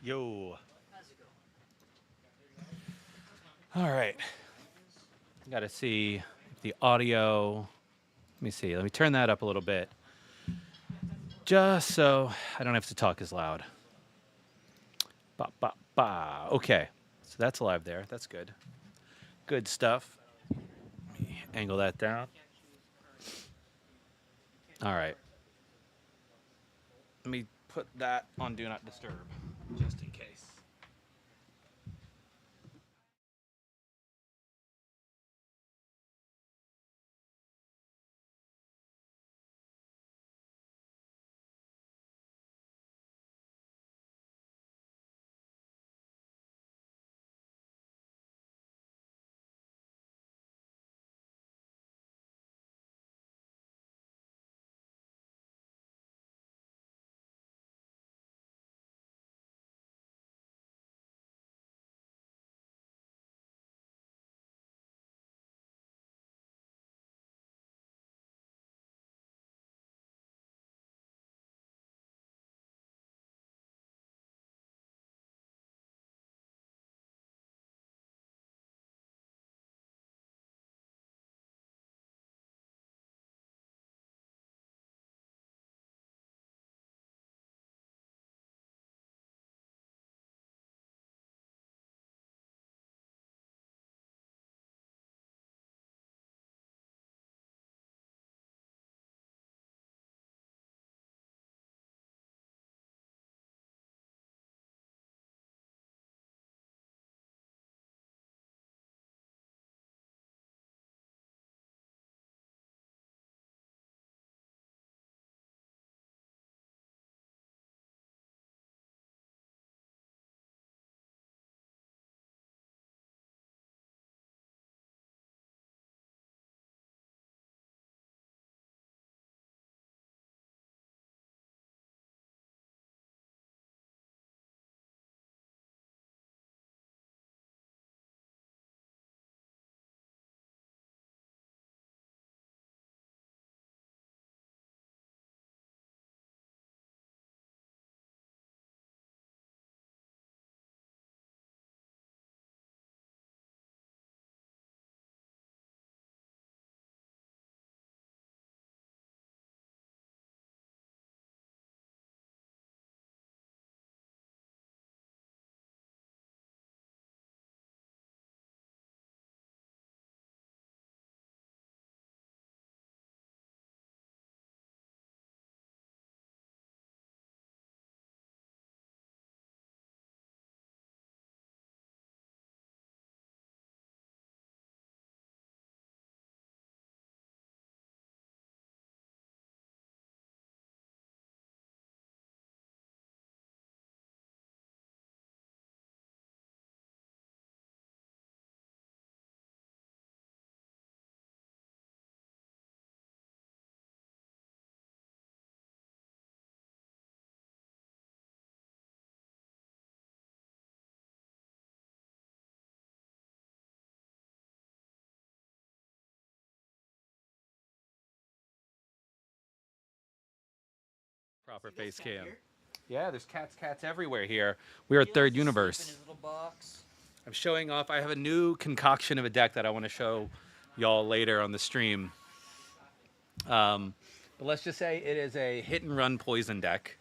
Yo. All right. Got to see if the audio. Let me see. Let me turn that up a little bit. Just so I don't have to talk as loud. Ba, ba, ba. Okay. So that's live there. That's good. Good stuff. Let me angle that down. All right. Let me put that on Do Not Disturb just in case. Proper face cam. Yeah, there's cats everywhere here. We are Third Universe. I'm showing off. I have a new concoction of a deck that I want to show y'all later on the stream. But let's just say it is a hit and run poison deck.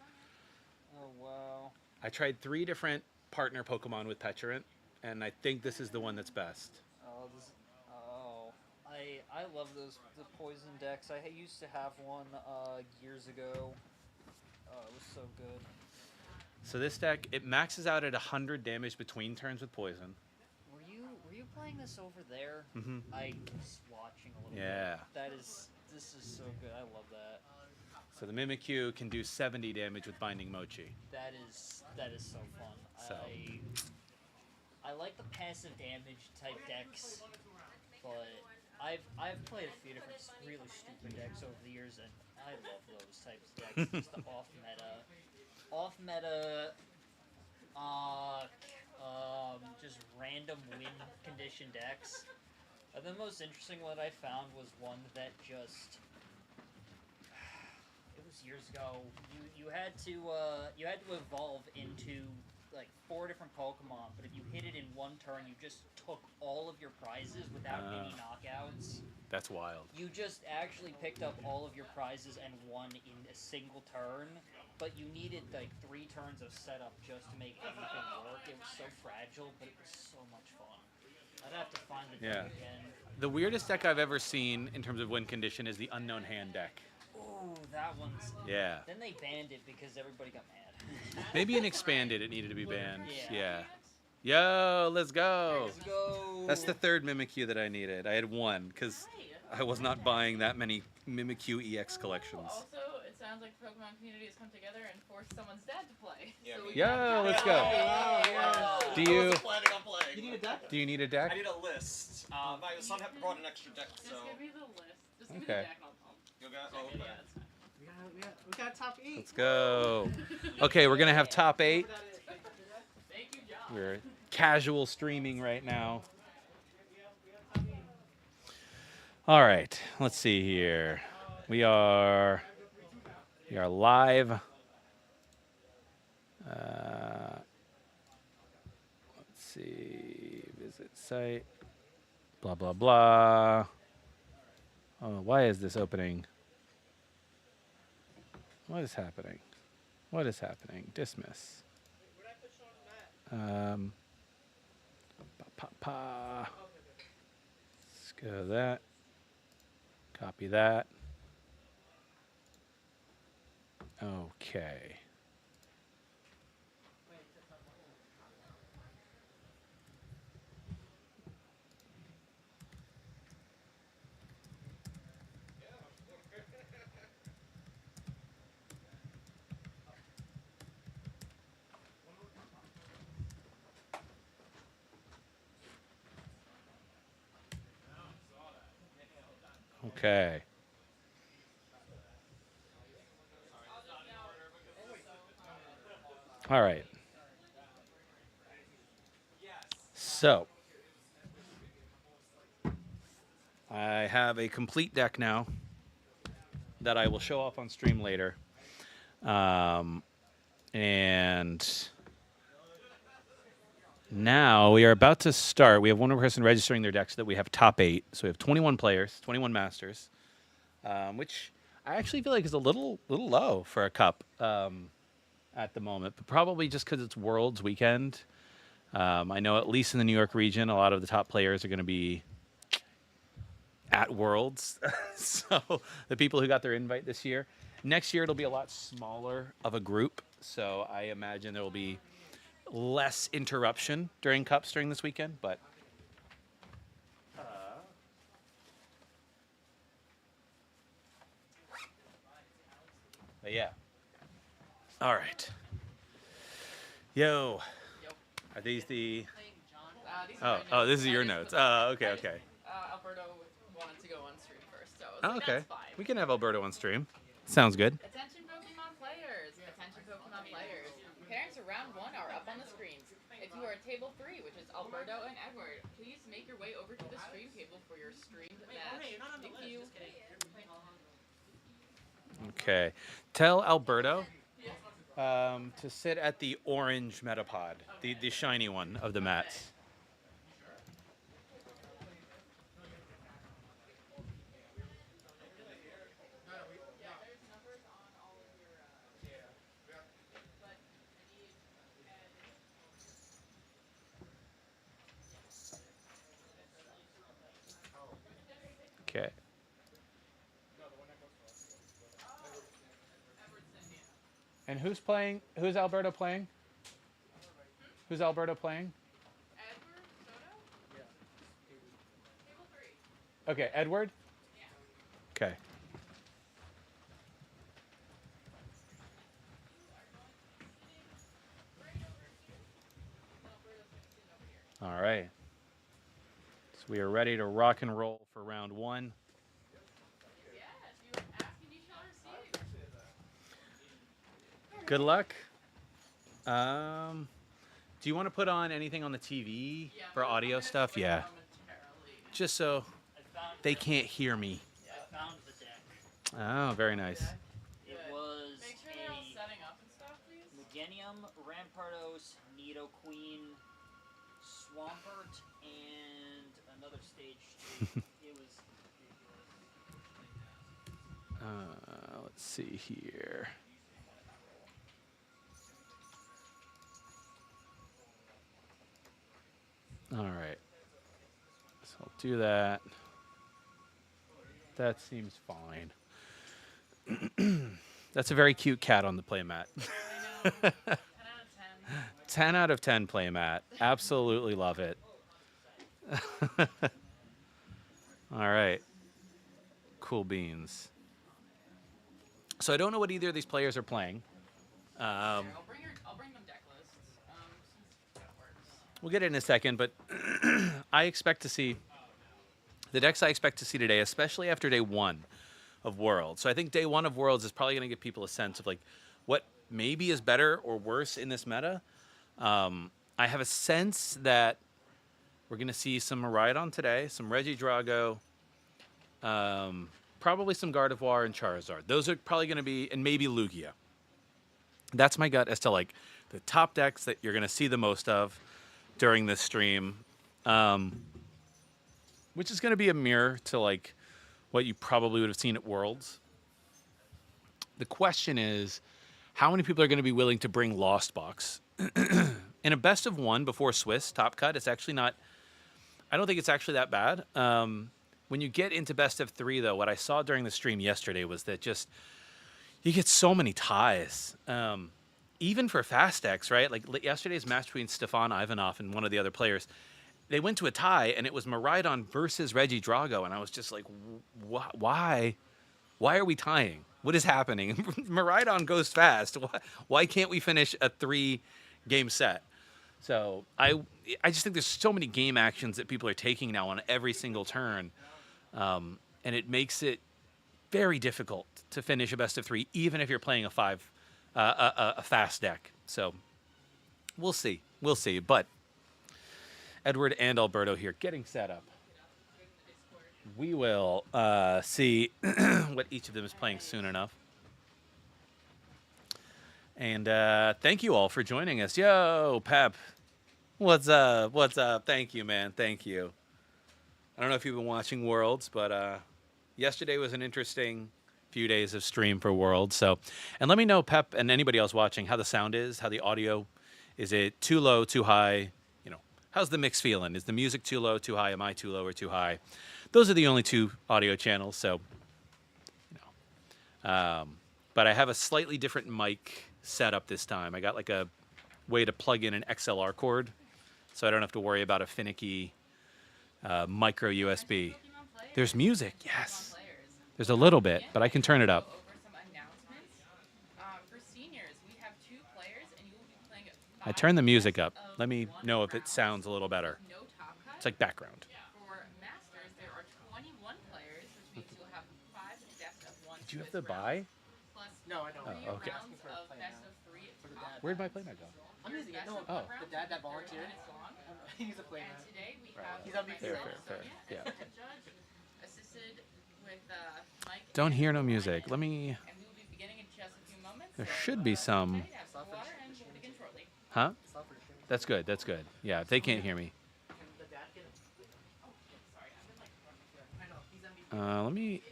Oh wow. I tried 3 different partner Pokemon with Petulant, and I think this is the one that's best. Oh. I love the poison decks. I used to have one years ago. Oh, it was so good. So this deck, it maxes out at 100 damage between turns with poison. Were you playing this over there? Mm-hmm. I was watching a little Yeah. bit. This is so good. I love that. So the Mimikyu can do 70 damage with Binding Mochi. That is so fun. So. I like the passive damage type decks, but I've played a few different really stupid decks over the years, and I love those types of decks. Just the off meta, just random win condition decks. The most interesting one I found was one that just it was years ago. You had to evolve into like 4 different Pokemon, but if you hit it in one turn, you just took all of your prizes without any knockouts. That's wild. You just actually picked up all of your prizes and won in a single turn, but you needed like 3 turns of setup just to make everything work. It was so fragile, but it was so much fun. I'd have to find the deck again. The weirdest deck I've ever seen in terms of win condition is the Unknown Hand deck. Oh, that one's... Yeah. Then they banned it because everybody got mad. Maybe in Expanded it needed to be banned. Yeah. Yo, let's go. Let's go. That's the third Mimikyu that I needed. I had one because I was not buying that many Mimikyu EX collections. Also, it sounds like the Pokemon community has come together and forced someone's dad to play. Yeah, So we Yo, got- let's go. Do I you wasn't planning on playing. You need a deck? do you need a deck? I need a list. My son had brought an extra deck, so. Just give me the list. Just give me Okay. the deck and I'll You got? check Oh, it. okay. Yeah, it's fine. We got top 8. Let's go. Okay, we're gonna have top 8. Thank you, John. We're casual streaming right now. All right, let's see here. We are live. Let's see. Visit site. Blah blah blah. Oh, why is this opening? What is happening? What is happening? Dismiss. Pa, pa, pa. Let's go that. Copy that. Okay. Okay. All right. So, I have a complete deck now that I will show off on stream later. And now we are about to start. We have one more person registering their deck so that we have top 8. So we have 21 players, 21 masters, which I actually feel like is a little low for a cup at the moment, but probably just because it's Worlds weekend. I know at least in the New York region, a lot of the top players are going to be at Worlds. So the people who got their invite this year. Next year, it'll be a lot smaller of a group. So I imagine there will be less interruption during cups during this weekend, but yeah. All right. Yo. Are these the? These are my Oh, notes. this is your notes. Okay. Alberto wanted to go on stream first, so I was Oh, like, okay. that's fine. We can have Alberto on stream. Sounds good. Attention Pokemon players! Attention Pokemon players! Parents of round 1 are up on the screens. If you are at table 3, which is Alberto and Edward, please make your way over to the stream table for your streamed match. Thank you. Okay. Tell Alberto to sit at the orange Metapod, the shiny one of the mats. Okay. And who's playing? Who's Alberto playing? Who's Alberto playing? Edward Soto? Yeah. Table 3. Okay, Edward? Okay. All right. So we are ready to rock and roll for round 1. Yes, you ask and you shall receive. Good luck. Do you want to put on anything on the TV Yeah, for we'll audio comment stuff? like Yeah. momentarily. Just so I found they can't hear me. I found the deck. Oh, very nice. It was Make sure they're all a setting up and stuff, please. Mugenia Ram, Rampardos, Nidoqueen, Swampert, and another stage 2. It was ridiculous. Let's see here. All right. So I'll do that. That seems fine. That's a very cute cat on the playmat. I know. 10 out of 10. 10 out of 10 playmat. Absolutely love it. All right. Cool beans. So I don't know what either of these players are playing. Here, I'll bring them deck lists. Since that works. We'll get it in a second, but I expect to see the decks I expect to see today, especially after day 1 of Worlds. So I think day 1 of Worlds is probably going to give people a sense of like what maybe is better or worse in this meta. I have a sense that we're going to see some Miraidon today, some Regidrago, probably some Gardevoir and Charizard. Those are probably going to be, and maybe Lugia. That's my gut as to like the top decks that you're going to see the most of during this stream, which is going to be a mirror to like what you probably would have seen at Worlds. The question is, how many people are going to be willing to bring Lost Box? In a best of 1 before Swiss Top Cut, it's actually not, I don't think it's actually that bad. When you get into best of 3, though, what I saw during the stream yesterday was that just, you get so many ties. Even for fast decks, right? Like yesterday's match between Stefan Ivanov and one of the other players, they went to a tie, and it was Miraidon versus Regidrago, and I was just like, why? Why are we tying? What is happening? Miraidon goes fast. Why can't we finish a 3-game set? So I just think there's so many game actions that people are taking now on every single turn, and it makes it very difficult to finish a best of 3, even if you're playing a fast deck. So we'll see. But Edward and Alberto here getting set up. We will see what each of them is playing soon enough. And thank you all for joining us. Yo, Pep. What's up? What's up? Thank you, man. Thank you. I don't know if you've been watching Worlds, but yesterday was an interesting few days of stream for Worlds. So, and let me know, Pep, and anybody else watching, how the sound is, how the audio. Is it too low, too high? You know, how's the mix feeling? Is the music too low, too high? Am I too low or too high? Those are the only 2 audio channels. So, you know, but I have a slightly different mic setup this time. I got like a way to plug in an XLR cord, so I don't have to worry about a finicky micro USB. There's music, yes. There's a little bit, but I can turn it up. Over some announcements. For seniors, we have 2 players, and you will be playing I turned the music up. Let me know if it sounds a little better. no top cut. It's like background. For masters, there are 21 players, which means you'll have 5 best of 1 Did you have Swiss to buy? rounds, plus No, I don't. Oh, okay. rounds of best of 3 top Where'd my playmat go? I'm using it. best No, of Oh. 1 the round dad that is 30 volunteered. minutes long. He's a And playmat. today we Right. have He's on myself, vacation. Fair. Sonia, Yeah. the judge, assisted with Mike. Don't and hear no Ryan, music. Let me. And we will be beginning in just a few moments. There so, should be some. ready to have some water, and we'll begin shortly. Huh? It's not for the stream. That's good. That's good. Yeah, they can't hear me. Can the dad get it? Oh, shit, sorry. I've been like, I know. He's on Let me.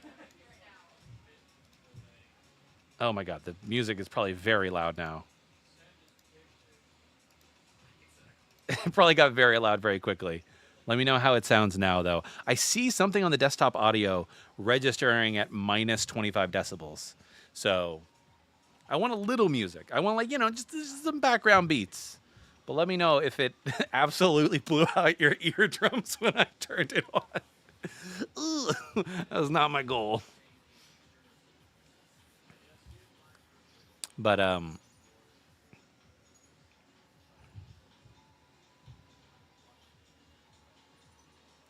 Oh my God, the music is probably very loud now. It probably got very loud very quickly. Let me know how it sounds now, though. I see something on the desktop audio registering at minus 25 decibels. So I want a little music. I want, like, you know, just some background beats. But let me know if it absolutely blew out your eardrums when I turned it on. Ugh, that was not my goal. But,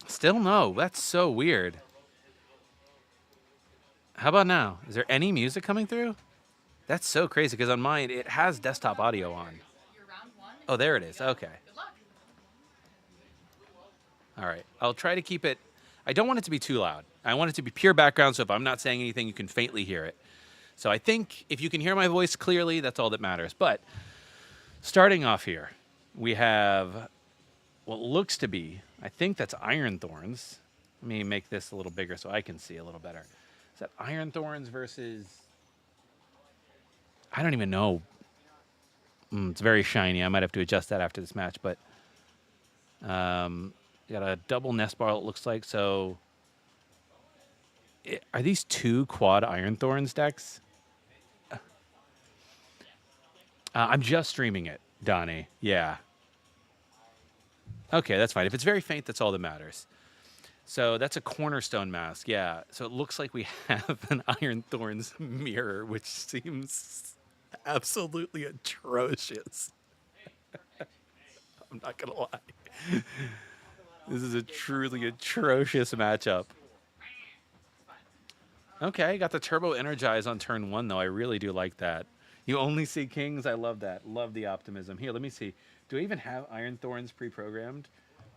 still no. That's so weird. How about now? Is there any music coming through? That's so crazy because on mine it has desktop audio on. Your round 1. Oh, there it is. Okay. Good luck. All right. I'll try to keep it. I don't want it to be too loud. I want it to be pure background, so if I'm not saying anything, you can faintly hear it. So I think if you can hear my voice clearly, that's all that matters. But starting off here, we have what looks to be, I think that's Iron Thorns. Let me make this a little bigger so I can see a little better. Is that Iron Thorns versus... I don't even know. It's very shiny. I might have to adjust that after this match, but you got a double nest ball, it looks like. So are these two quad Iron Thorns decks? I'm just streaming it, Donnie. Yeah. Okay, that's fine. If it's very faint, that's all that matters. So that's a Cornerstone Mask, yeah. So it looks like we have an Iron Thorns mirror, which seems absolutely atrocious. I'm not gonna lie. This is a truly atrocious matchup. Okay, got the Turbo Energize on turn 1, though. I really do like that. You only see kings? I love that. Love the optimism. Here, let me see. Do I even have Iron Thorns pre-programmed?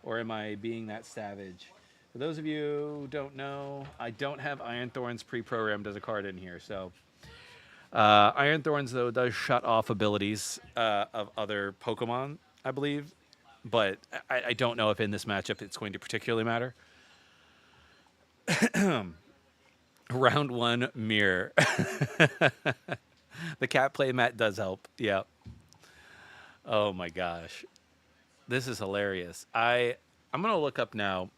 Or am I being that savage? For those of you who don't know, I don't have Iron Thorns pre-programmed as a card in here. So Iron Thorns, though, does shut off abilities of other Pokemon, I believe. But I don't know if in this matchup it's going to particularly matter. Round 1, Mirror. The cat play mat does help. Yeah. Oh my gosh. This is hilarious. I'm going to look up now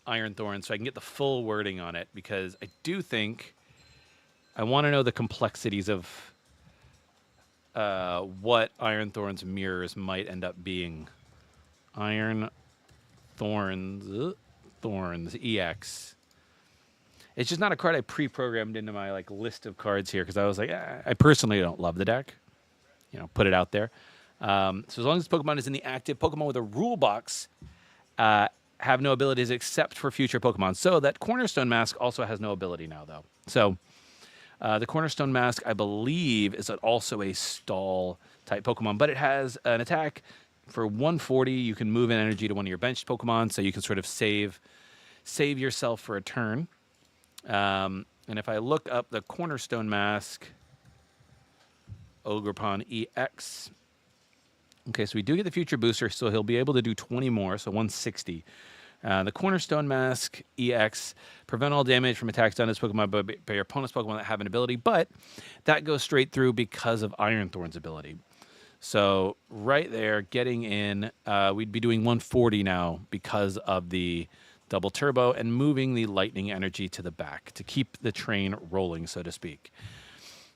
Iron Thorns so I can get the full wording on it, because I do think I want to know the complexities of what Iron Thorns mirrors might end up being. Iron Thorns EX. It's just not a card I pre-programmed into my like list of cards here, because I was like, I personally don't love the deck. You know, put it out there. So as long as Pokemon is in the active, Pokemon with a rule box have no abilities except for future Pokemon. So that Cornerstone Mask also has no ability now, though. So the Cornerstone Mask, I believe, is also a stall type Pokemon, but it has an attack for 140. You can move in energy to one of your benched Pokemon, so you can sort of save yourself for a turn. And if I look up the Cornerstone Mask, Ogerpon EX. Okay, so we do get the future booster, so he'll be able to do 20 more, so 160. The Cornerstone Mask EX, prevent all damage from attacks done as Pokemon by your opponent's Pokemon that have an ability, but that goes straight through because of Iron Thorn's ability. So right there, getting in, we'd be doing 140 now because of the double turbo and moving the lightning energy to the back to keep the train rolling, so to speak.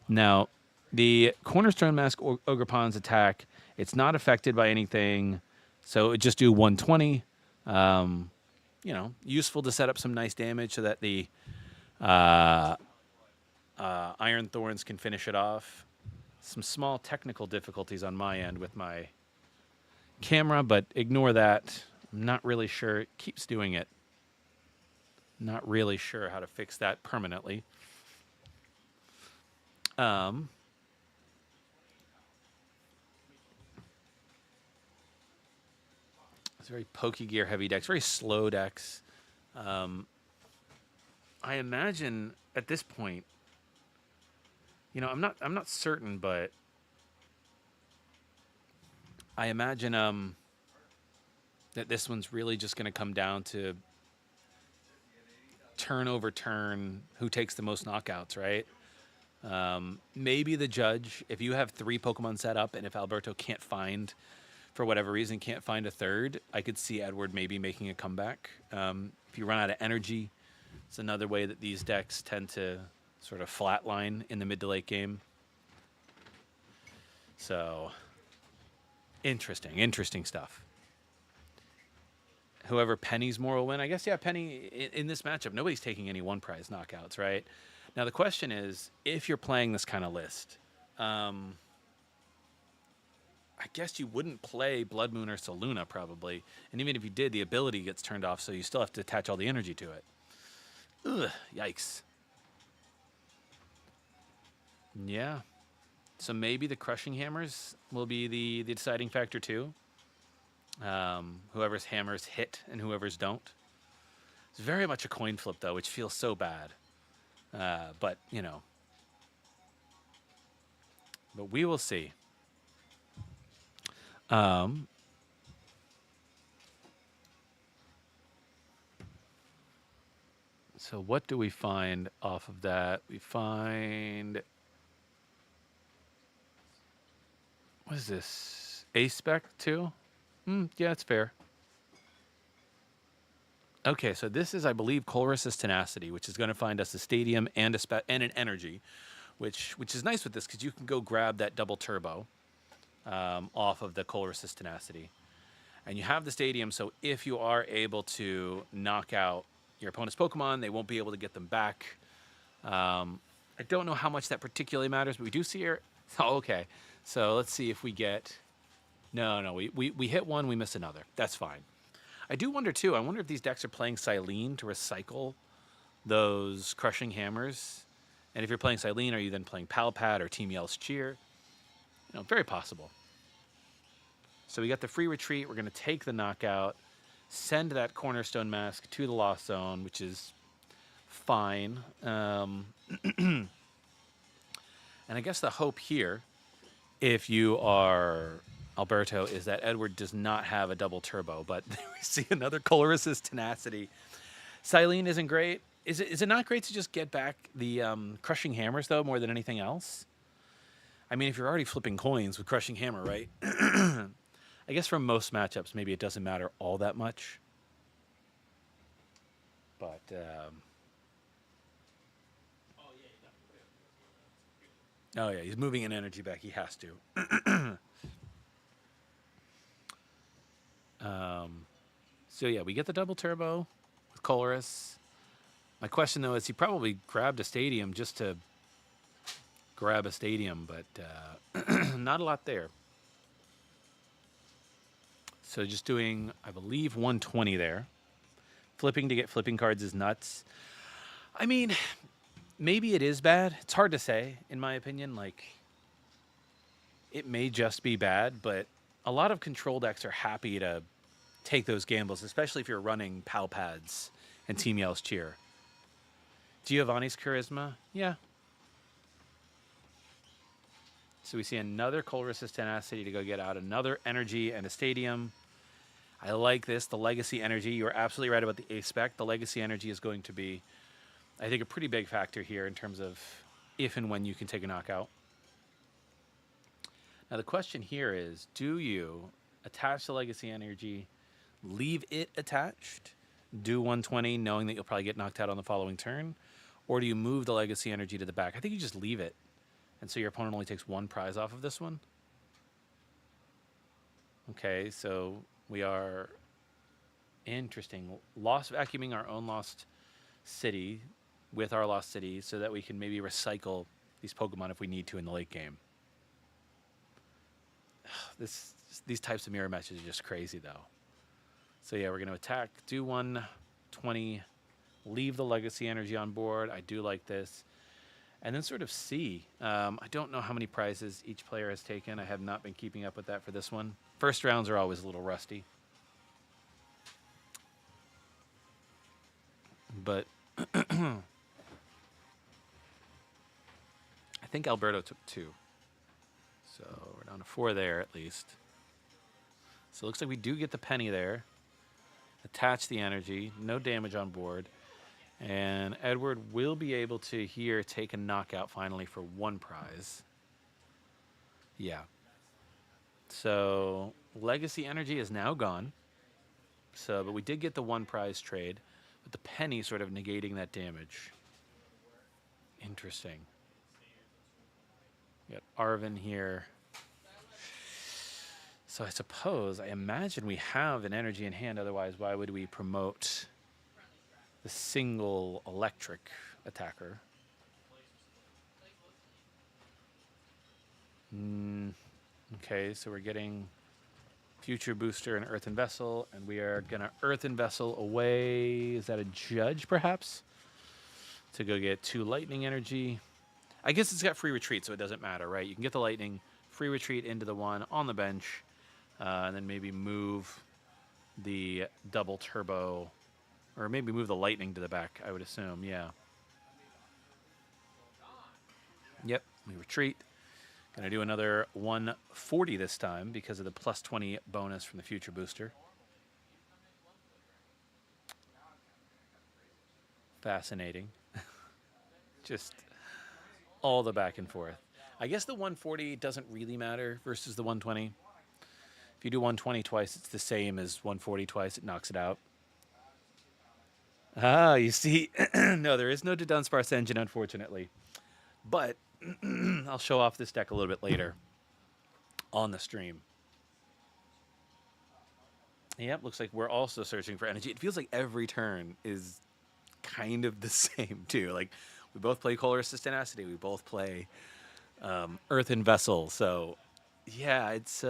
Now, the Cornerstone Mask Ogerpon's attack, it's not affected by anything, so it just do 120. You know, useful to set up some nice damage so that the Iron Thorns can finish it off. Some small technical difficulties on my end with my camera, but ignore that. I'm not really sure. It keeps doing it. Not really sure how to fix that permanently. It's very Pokegear heavy decks, very slow decks. I imagine at this point, you know, I'm not certain, but I imagine that this one's really just going to come down to turn over turn, who takes the most knockouts, right? Maybe the judge, if you have 3 Pokemon set up, and if Alberto can't find, for whatever reason, can't find a third, I could see Edward maybe making a comeback. If you run out of energy, it's another way that these decks tend to sort of flatline in the mid to late game. So, interesting stuff. Whoever Penny's more will win. I guess, yeah, Penny, in this matchup, nobody's taking any one prize knockouts, right? Now, the question is, if you're playing this kind of list, I guess you wouldn't play Blood Moon or Saluna, probably. And even if you did, the ability gets turned off, so you still have to attach all the energy to it. Ugh, yikes. Yeah. So maybe the Crushing Hammers will be the deciding factor, too. Whoever's hammers hit and whoever's don't. It's very much a coin flip, though, which feels so bad. But, you know. But we will see. Um, so what do we find off of that? We find, what is this? A spec too? Yeah, it's fair. Okay, so this is, I believe, Colress's Tenacity, which is going to find us a stadium and and an energy, which is nice with this because you can go grab that double turbo off of the Colress's Tenacity, and you have the stadium. So if you are able to knock out your opponent's Pokemon, they won't be able to get them back. I don't know how much that particularly matters, but we do see here. Oh, okay. So let's see if we get. No, we hit one, we miss another. That's fine. I do wonder too. I wonder if these decks are playing Silene to recycle those crushing hammers, and if you're playing Silene, are you then playing Palpad or Team Yell's Cheer? Very possible. So we got the free retreat. We're going to take the knockout, send that Cornerstone Mask to the Lost Zone, which is fine. And I guess the hope here, if you are Alberto, is that Edward does not have a double turbo, but we see another Colress's Tenacity. Silene isn't great. Is it not great to just get back the crushing hammers, though, more than anything else? I mean, if you're already flipping coins with crushing hammer, right? I guess for most matchups, maybe it doesn't matter all that much. But, oh, yeah, he's moving an energy back. He has to. So, yeah, we get the double turbo with Colress. My question, though, is he probably grabbed a stadium just to grab a stadium, but not a lot there. So just doing, I believe, 120 there. Flipping to get flipping cards is nuts. I mean, maybe it is bad. It's hard to say, in my opinion. Like, it may just be bad, but a lot of control decks are happy to take those gambles, especially if you're running Palpads and Team Yell's Cheer. Giovanni's Charisma? Yeah. So we see another Colress's Tenacity to go get out another energy and a stadium. I like this, the Legacy Energy. You're absolutely right about the A-Spec. The Legacy Energy is going to be, I think, a pretty big factor here in terms of if and when you can take a knockout. Now the question here is, do you attach the Legacy Energy, leave it attached, do 120 knowing that you'll probably get knocked out on the following turn, or do you move the Legacy Energy to the back? I think you just leave it, and so your opponent only takes one prize off of this one. Okay, so we are, interesting, lost vacuuming our own lost city with our lost city so that we can maybe recycle these Pokemon if we need to in the late game. These types of mirror matches are just crazy, though. So yeah, we're going to attack, do 120, leave the Legacy Energy on board. I do like this. And then sort of see. I don't know how many prizes each player has taken. I have not been keeping up with that for this one. First rounds are always a little rusty. But I think Alberto took 2. So we're down to 4 there at least. So it looks like we do get the penny there. Attach the energy. No damage on board. And Edward will be able to here take a knockout finally for 1 prize. Yeah. So Legacy Energy is now gone. So, but we did get the 1 prize trade, with the penny sort of negating that damage. Interesting. We got Arvin here. So I imagine we have an energy in hand, otherwise why would we promote the single electric attacker? Okay, so we're getting Future Booster and Earthen Vessel, and we are going to Earthen Vessel away. Is that a Judge, perhaps? To go get 2 Lightning Energy. I guess it's got free retreat, so it doesn't matter, right? You can get the Lightning, free retreat into the 1 on the bench, and then maybe move the double turbo, or maybe move the Lightning to the back, I would assume, yeah. Yep, we retreat. Gonna do another 140 this time because of the plus 20 bonus from the future booster. Fascinating. Just all the back and forth. I guess the 140 doesn't really matter versus the 120. If you do 120 twice, it's the same as 140 twice. It knocks it out. Ah, you see, no, there is no Dunsparce engine, unfortunately. But I'll show off this deck a little bit later on the stream. Yep, looks like we're also searching for energy. It feels like every turn is kind of the same, too. Like, we both play Colorless Tenacity. We both play Earthen Vessel. So, yeah, it's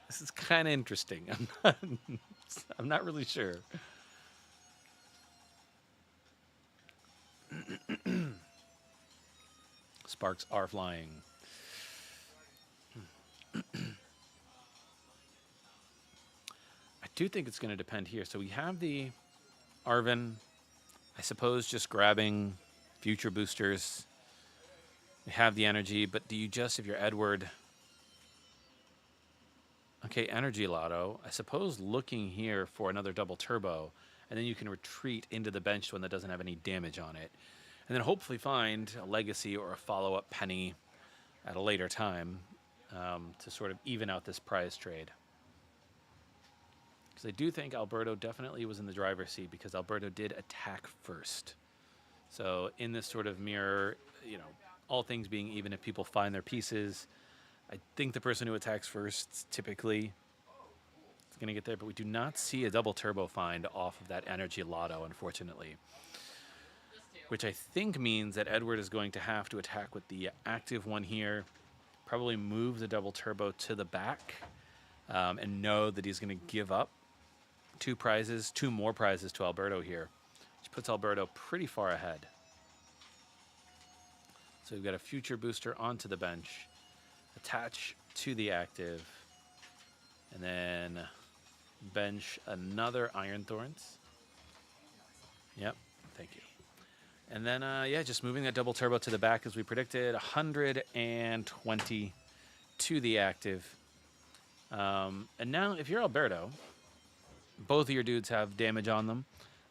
this is kind of interesting. I'm not really sure. Sparks are flying. I do think it's going to depend here. So we have the Arven, I suppose, just grabbing future boosters. We have the energy, but do you just, if you're Edward... Okay, Energy Lotto. I suppose looking here for another double turbo, and then you can retreat into the benched one that doesn't have any damage on it. And then hopefully find a Legacy or a follow-up Penny at a later time to sort of even out this prize trade. Because I do think Alberto definitely was in the driver's seat because Alberto did attack first. So in this sort of mirror, you know, all things being even, if people find their pieces, I think the person who attacks first typically is going to get there. But we do not see a double turbo find off of that Energy Lotto, unfortunately. Which I think means that Edward is going to have to attack with the active one here. Probably move the double turbo to the back. And know that he's going to give up two more prizes to Alberto here. Which puts Alberto pretty far ahead. So we've got a future booster onto the bench. Attach to the active. And then bench another Iron Thorns. Yep, thank you. And then, yeah, just moving that double turbo to the back as we predicted. 120 to the active. And now, if you're Alberto, both of your dudes have damage on them.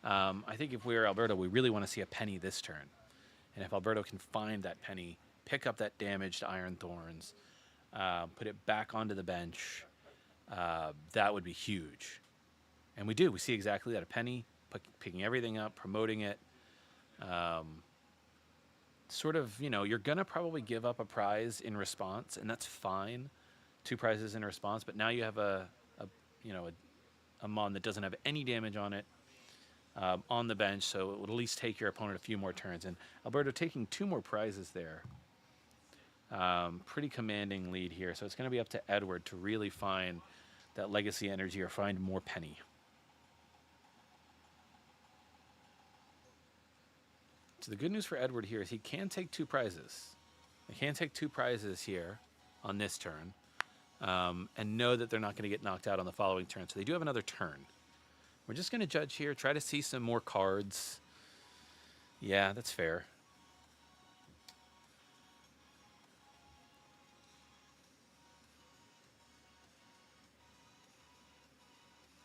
I think if we're Alberto, we really want to see a Penny this turn. And if Alberto can find that Penny, pick up that damaged Iron Thorns, put it back onto the bench, that would be huge. And we do. We see exactly that. A Penny, picking everything up, promoting it. Sort of, you know, you're going to probably give up a prize in response, and that's fine. 2 prizes in response, but now you have a Mon that doesn't have any damage on it on the bench, so it would at least take your opponent a few more turns. And Alberto taking 2 more prizes there. Pretty commanding lead here, so it's going to be up to Edward to really find that Legacy energy or find more Penny. So the good news for Edward here is he can take 2 prizes. He can take 2 prizes here on this turn and know that they're not going to get knocked out on the following turn. So they do have another turn. We're just going to judge here, try to see some more cards. Yeah, that's fair.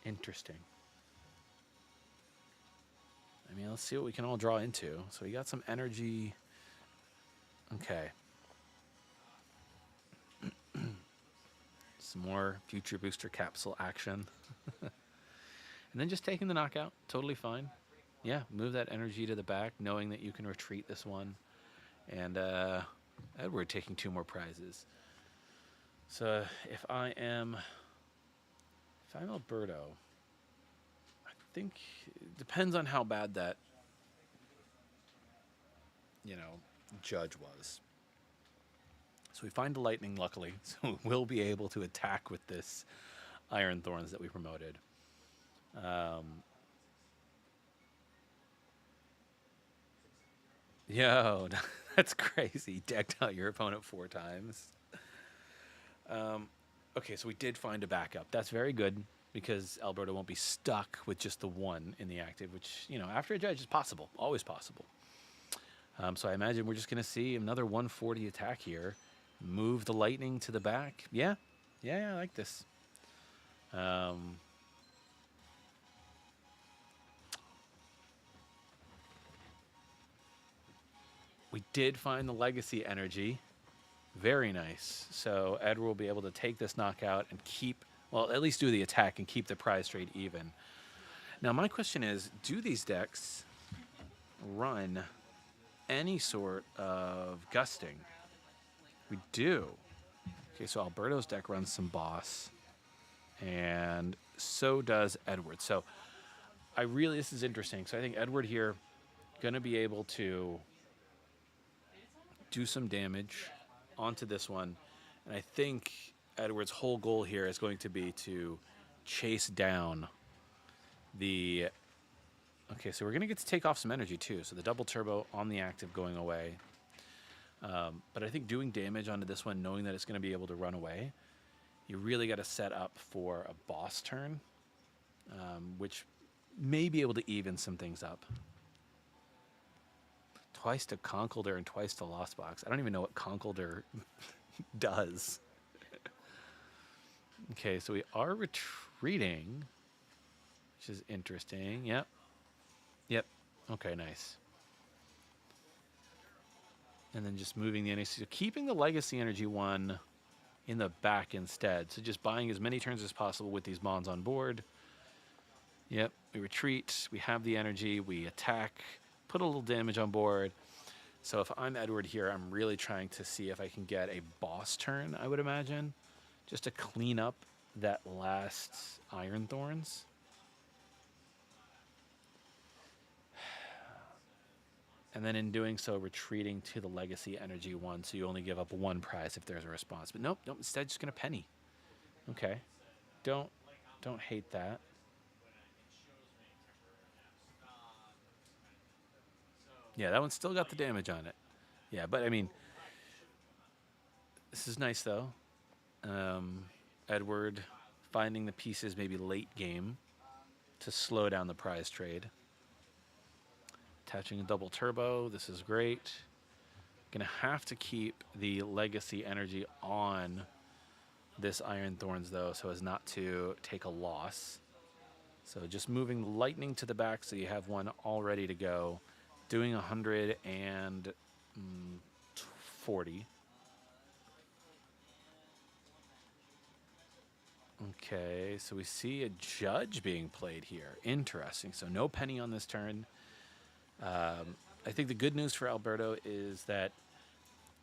Interesting. I mean, let's see what we can all draw into. So we got some energy. Okay. Some more future booster capsule action. And then just taking the knockout. Totally fine. Yeah, move that energy to the back, knowing that you can retreat this one. And Edward taking 2 more prizes. So if I'm Alberto, I think it depends on how bad that, judge was. So we find the lightning, luckily, so we'll be able to attack with this Iron Thorns that we promoted. Yo, that's crazy. Decked out your opponent 4 times. Okay, so we did find a backup. That's very good because Alberto won't be stuck with just the 1 in the active, which, after a judge is possible. Always possible. So I imagine we're just going to see another 140 attack here. Move the lightning to the back. Yeah, yeah, I like this. We did find the legacy energy. Very nice. So Edward will be able to take this knockout and keep, well, at least do the attack and keep the prize trade even. Now, my question is, do these decks run any sort of gusting? We do. Okay, so Alberto's deck runs some boss, and so does Edward. So this is interesting. So I think Edward here going to be able to do some damage onto this one. And I think Edward's whole goal here is going to be to chase down the... Okay, so we're going to get to take off some energy too. So the double turbo on the active going away. But I think doing damage onto this one, knowing that it's going to be able to run away, you really got to set up for a boss turn, which may be able to even some things up. Twice to Conkeldurr and twice to Lost Box. I don't even know what Conkeldurr does. Okay, so we are retreating, which is interesting. Yep. Yep. Okay, nice. And then just moving the energy. So keeping the legacy energy one in the back instead. So just buying as many turns as possible with these bonds on board. Yep. We retreat. We have the energy. We attack. Put a little damage on board. So if I'm Edward here, I'm really trying to see if I can get a boss turn, I would imagine, just to clean up that last Iron Thorns. And then in doing so, retreating to the legacy energy one, so you only give up one prize if there's a response. But nope, instead just gonna penny. Okay. Don't hate that. Yeah, that one's still got the damage on it. Yeah, but I mean, this is nice though. Edward finding the pieces maybe late game to slow down the prize trade. Attaching a double turbo, this is great. Gonna have to keep the legacy energy on this Iron Thorns though, so as not to take a loss. So just moving lightning to the back so you have one all ready to go. Doing 140. Okay, so we see a judge being played here. Interesting. So no penny on this turn. I think the good news for Alberto is that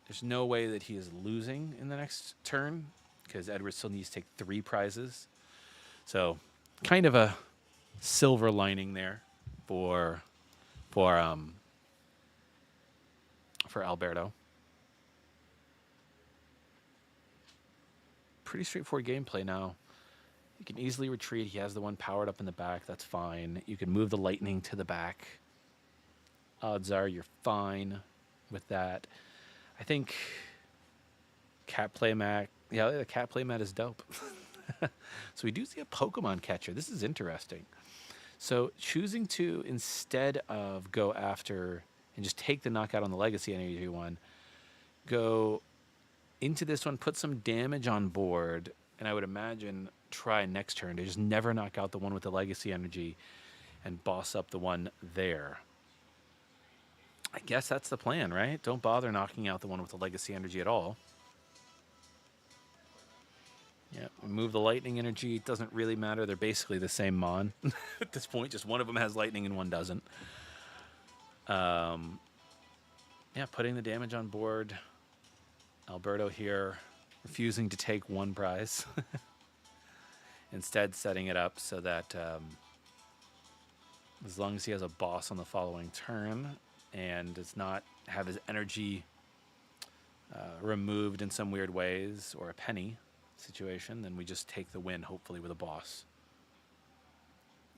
there's no way that he is losing in the next turn because Edward still needs to take 3 prizes. So kind of a silver lining there for Alberto. Pretty straightforward gameplay now. You can easily retreat. He has the one powered up in the back. That's fine. You can move the lightning to the back. Odds are you're fine with that. I think cat playmat. Yeah, the cat playmat is dope. So we do see a Pokemon catcher. This is interesting. So choosing to, instead of go after and just take the knockout on the legacy energy one, go into this one, put some damage on board, and I would imagine try next turn to just never knock out the one with the legacy energy and boss up the one there. I guess that's the plan, right? Don't bother knocking out the one with the legacy energy at all. Yeah, move the lightning energy. It doesn't really matter. They're basically the same mon at this point. Just one of them has lightning and one doesn't. Yeah, putting the damage on board. Alberto here refusing to take one prize. Instead, setting it up so that as long as he has a boss on the following turn and does not have his energy removed in some weird ways or a penny situation, then we just take the win, hopefully with a boss.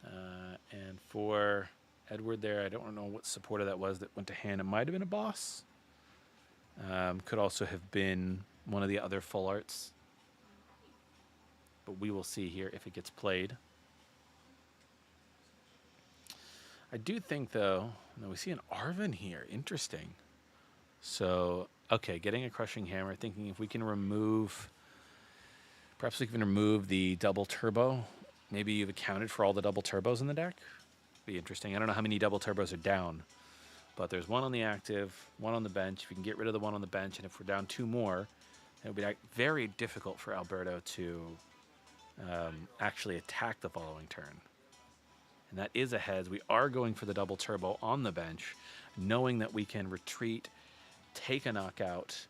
And for Edward there, I don't know what supporter that was that went to hand. It might have been a boss. Could also have been one of the other full arts. But we will see here if it gets played. I do think, though, no, we see an Arven here. Interesting. So Okay, getting a Crushing Hammer, thinking if we can remove... Perhaps we can remove the double turbo. Maybe you've accounted for all the double turbos in the deck. Be interesting. I don't know how many double turbos are down, but there's one on the active, one on the bench. If you can get rid of the one on the bench, and if we're down 2 more, it would be very difficult for Alberto to actually attack the following turn. And that is a heads. We are going for the double turbo on the bench, knowing that we can retreat, take a knockout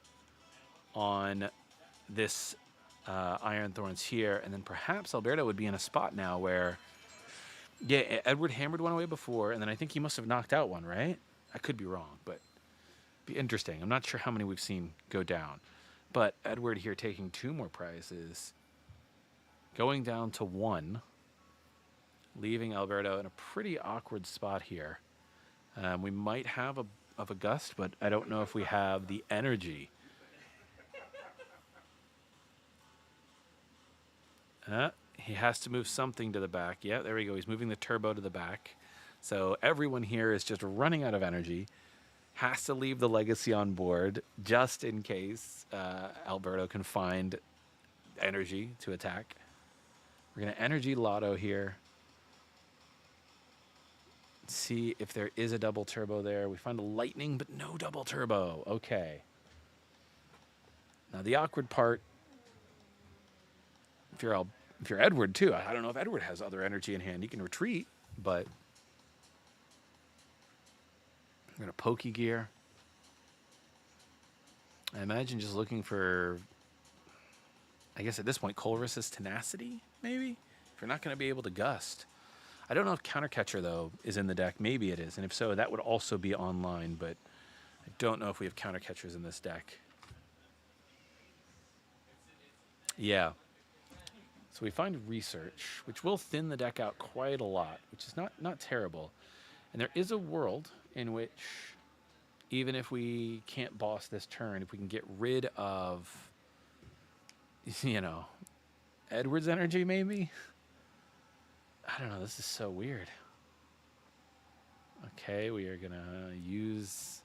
on this Iron Thorns here, and then perhaps Alberto would be in a spot now where, yeah, Edward hammered one away before, and then I think he must have knocked out one, right? I could be wrong, but be interesting. I'm not sure how many we've seen go down, but Edward here taking 2 more prizes, going down to 1, leaving Alberto in a pretty awkward spot here. We might have a gust, but I don't know if we have the energy. He has to move something to the back. Yeah, there we go. He's moving the turbo to the back. So everyone here is just running out of energy. Has to leave the legacy on board just in case Alberto can find energy to attack. We're going to energy lotto here. See if there is a double turbo there. We find a lightning, but no double turbo. Okay. Now the awkward part, if you're Edward too, I don't know if Edward has other energy in hand. He can retreat, but I'm gonna pokey gear. I imagine just looking for, I guess at this point, Colress's tenacity, maybe? If you're not gonna be able to gust. I don't know if Countercatcher, though, is in the deck. Maybe it is. And if so, that would also be online, but I don't know if we have Countercatchers in this deck. Yeah. So we find Research, which will thin the deck out quite a lot, which is not terrible. And there is a world in which, even if we can't boss this turn, if we can get rid of, you know, Edward's energy, maybe? I don't know, this is so weird. Okay, we are going to use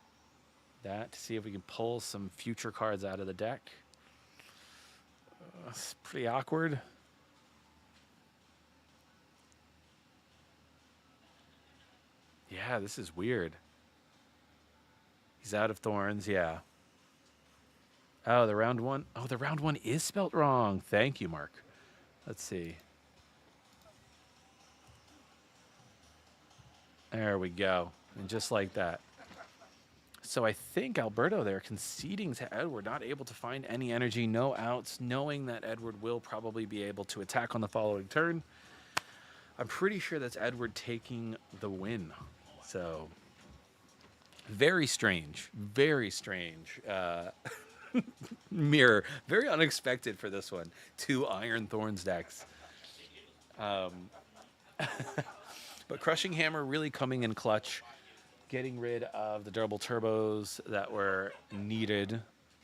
that to see if we can pull some future cards out of the deck. It's pretty awkward. Yeah, this is weird. He's out of Thorns, yeah. Oh, the round one. Oh, the round one is spelt wrong. Thank you, Mark. Let's see. There we go. And just like that. So I think Alberto there conceding to Edward, not able to find any energy, no outs, knowing that Edward will probably be able to attack on the following turn. I'm pretty sure that's Edward taking the win. So very strange. Very strange. Mirror. Very unexpected for this one. 2 Iron Thorns decks. But Crushing Hammer really coming in clutch, getting rid of the double turbos that were needed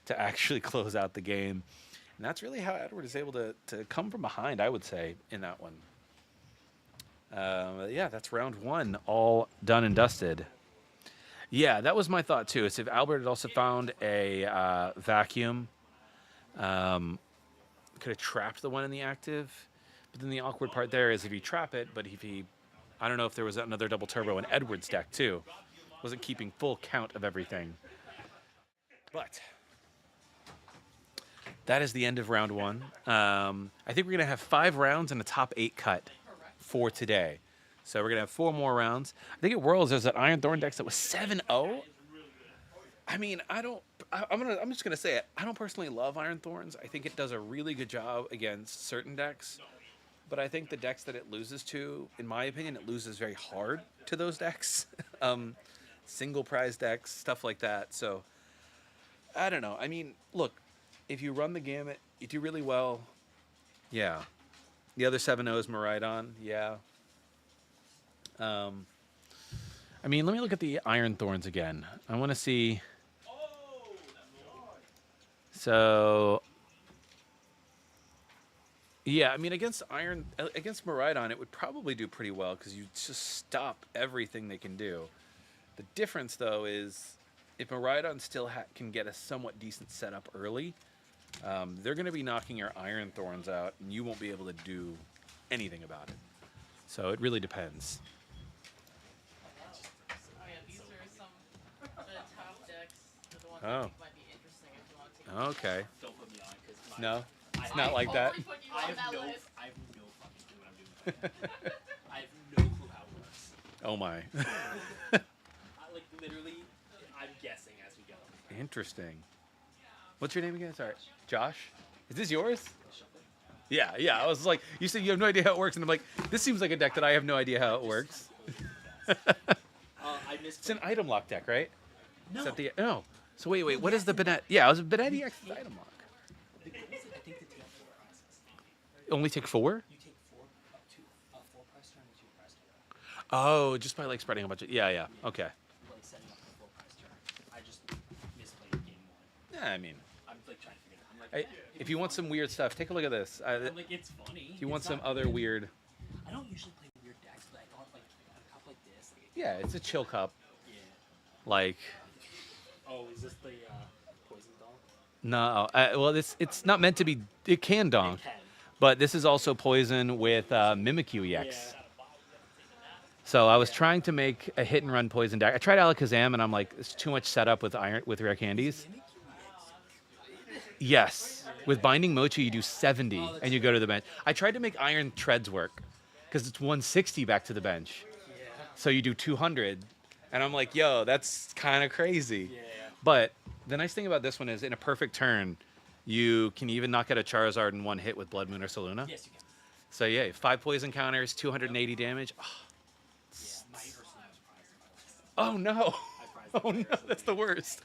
to actually close out the game. And that's really how Edward is able to come from behind, I would say, in that one. Yeah, that's round 1, all done and dusted. Yeah, that was my thought, too. Is if Albert had also found a vacuum, could have trapped the one in the active. But then the awkward part there is if you trap it, but if he... I don't know if there was another double turbo in Edward's deck, too. Wasn't keeping full count of everything. But that is the end of round 1. I think we're going to have 5 rounds and a top 8 cut for today. So we're going to have 4 more rounds. I think at Worlds there's that Iron Thorn deck that was 7-0. I mean, I'm just going to say it. I don't personally love Iron Thorns. I think it does a really good job against certain decks. But I think the decks that it loses to, in my opinion, it loses very hard to those decks. Single prize decks, stuff like that. So, I don't know. I mean, look, if you run the gamut, you do really well. Yeah. The other 7-0s, Maridon, yeah. I mean, let me look at the Iron Thorns again. I want to see. So, yeah, I mean, against Maridon, it would probably do pretty well because you just stop everything they can do. The difference, though, is if Miraidon still can get a somewhat decent setup early, they're going to be knocking your Iron Thorns out, and you won't be able to do anything about it. So it really depends. Oh yeah, these are some of the top decks. Are the ones Oh. I think might be interesting if you want to take a look. Okay. Don't put me on, because No, it's I not like that. totally put you I on have that no, list. I have no fucking clue what I'm doing. With my deck. I have no clue how it works. Oh my. Like literally, I'm guessing as we go. Interesting. What's your name again? Sorry, Josh. Is this yours? Yeah, yeah. I was like, you said you have no idea how it works, and I'm like, this seems like a deck that I have no idea how it works. I missed. It's an item lock deck, right? No. Is that the no? So wait, what is the Benetti? Yeah, it was a Benetti X item lock. I think they take 4 prices. Only take 4? You take 4 price turn and 2 price turn. Oh, just by like spreading a bunch of. Yeah. Okay. Like setting up the 4 price turn. I just misplayed game 1. Yeah, I mean, I'm like trying to figure it out. I'm like, if you want some weird stuff, take a look at this. I'm like, it's funny. If you want It's some not other weird. I don't usually play weird decks, but I thought like a cup like this. Like, Yeah, it's a chill cup. yeah. Like, Oh, is this the poison doll? no. Well, it's not meant to be. It can donk, It can. but this is also poison with Mimikyu EX. So I was trying to make a hit and run poison deck. I tried Alakazam, and I'm like, it's too much setup with rare candies. Yes, with Binding Mochi, you do 70, and you go to the bench. I tried to make Iron Treads work, because it's 160 back to the bench. Yeah. So you do 200, and I'm like, yo, that's kind of crazy. Yeah. But the nice thing about this one is, in a perfect turn, you can even knock out a Charizard in one hit with Blood Moon or Saluna. Yes, you can. So yeah, 5 poison counters, 280 damage. Oh, Yeah. My Ursula was prized. oh no. I prized Oh my no, Ursula. that's the worst.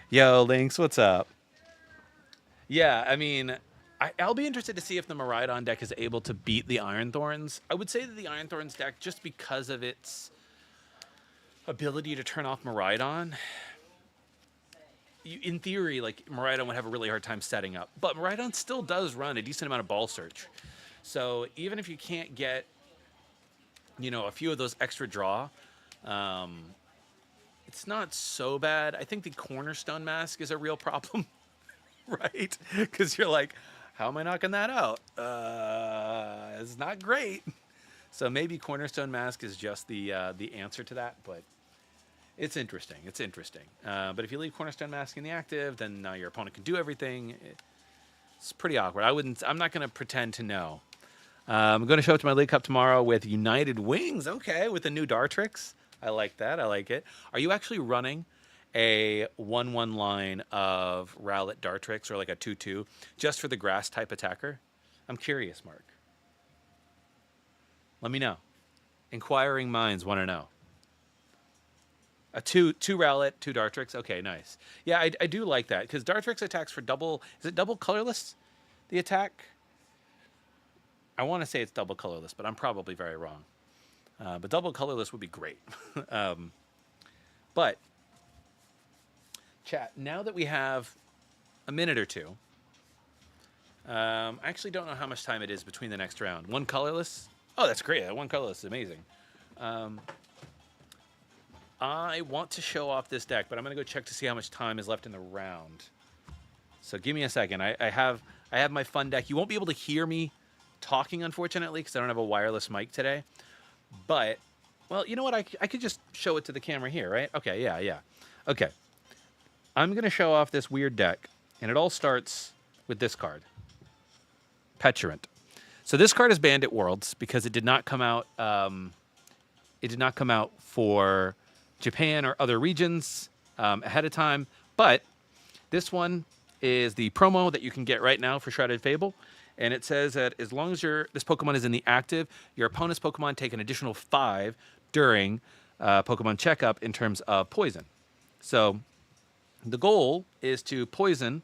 Yo, Lynx, what's up? Yeah, I mean, I'll be interested to see if the Miraidon deck is able to beat the Iron Thorns. I would say that the Iron Thorns deck, just because of its ability to turn off Miraidon, in theory, like, Miraidon would have a really hard time setting up. But Miraidon still does run a decent amount of ball search. So even if you can't get, a few of those extra draw, it's not so bad. I think the Cornerstone Mask is a real problem, right? Because you're like, how am I knocking that out? It's not great. So maybe Cornerstone Mask is just the answer to that, but it's interesting. It's interesting. But if you leave Cornerstone Mask in the active, then now your opponent can do everything. It's pretty awkward. I'm not going to pretend to know. I'm going to show up to my League Cup tomorrow with United Wings. Okay, with the new Dartrix. I like that. I like it. Are you actually running a 1/1 line of Rowlet Dartrix or like a 2/2 just for the grass type attacker? I'm curious, Mark. Let me know. Inquiring minds want to know. A two Rowlet, 2 Dartrix. Okay, nice. Yeah, I do like that because Dartrix attacks for double. Is it double colorless? The attack. I want to say it's double colorless, but I'm probably very wrong. But double colorless would be great. But, chat, now that we have a minute or two, I actually don't know how much time it is between the next round. 1 colorless? Oh, that's great. 1 colorless is amazing. I want to show off this deck, but I'm going to go check to see how much time is left in the round. So give me a second. I have my fun deck. You won't be able to hear me talking, unfortunately, because I don't have a wireless mic today. But, well, you know what? I could just show it to the camera here, right? Okay, yeah. Okay. I'm going to show off this weird deck, and it all starts with this card. Petulant. So this card is banned at Worlds because it did not come out for Japan or other regions ahead of time. But this one is the promo that you can get right now for Shrouded Fable. And it says that as long as this Pokemon is in the active, your opponent's Pokemon take an additional 5 during Pokemon checkup in terms of poison. So the goal is to poison,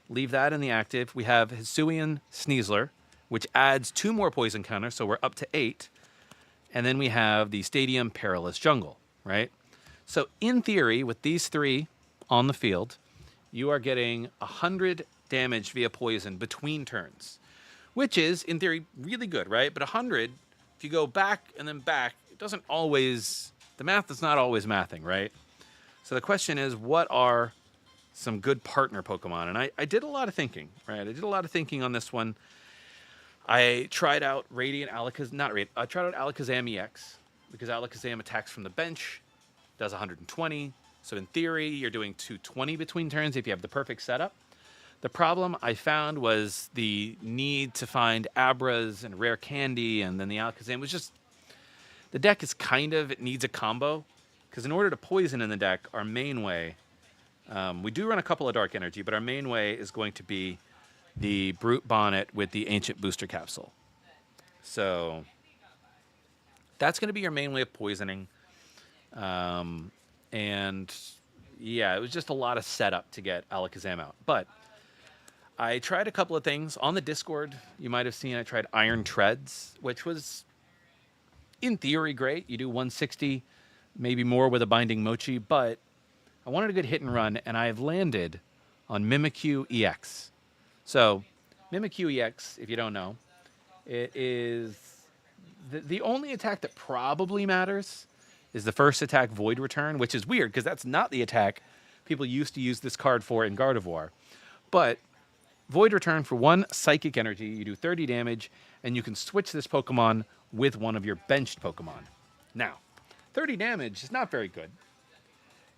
leave that in the active. We have Hisuian Sneasler, which adds 2 more poison counters, so we're up to 8. And then we have the Stadium Perilous Jungle, right? So in theory, with these 3 on the field, you are getting 100 damage via poison between turns, which is, in theory, really good, right? But 100, if you go back and then back, it doesn't always, the math is not always mathing, right? So the question is, what are some good partner Pokemon? And I did a lot of thinking, right? I did a lot of thinking on this one. I tried out Radiant Alakazam, not Radiant, I tried out Alakazam EX because Alakazam attacks from the bench, does 120. So in theory, you're doing 220 between turns if you have the perfect setup. The problem I found was the need to find Abras and Rare Candy, and then the Alakazam was just... The deck is kind of... It needs a combo, because in order to poison in the deck, our main way... we do run a couple of Dark Energy, but our main way is going to be the Brute Bonnet with the Ancient Booster Capsule. So that's going to be your main way of poisoning. And yeah, it was just a lot of setup to get Alakazam out. But I tried a couple of things. On the Discord, you might have seen I tried Iron Treads, which was, in theory, great. You do 160, maybe more with a Binding Mochi, but I wanted a good hit and run, and I've landed on Mimikyu EX. So, Mimikyu EX, if you don't know, it is... The only attack that probably matters is the first attack, Void Return, which is weird, because that's not the attack people used to use this card for in Gardevoir. But Void Return for 1 Psychic Energy, you do 30 damage, and you can switch this Pokemon with one of your benched Pokemon. Now, 30 damage is not very good.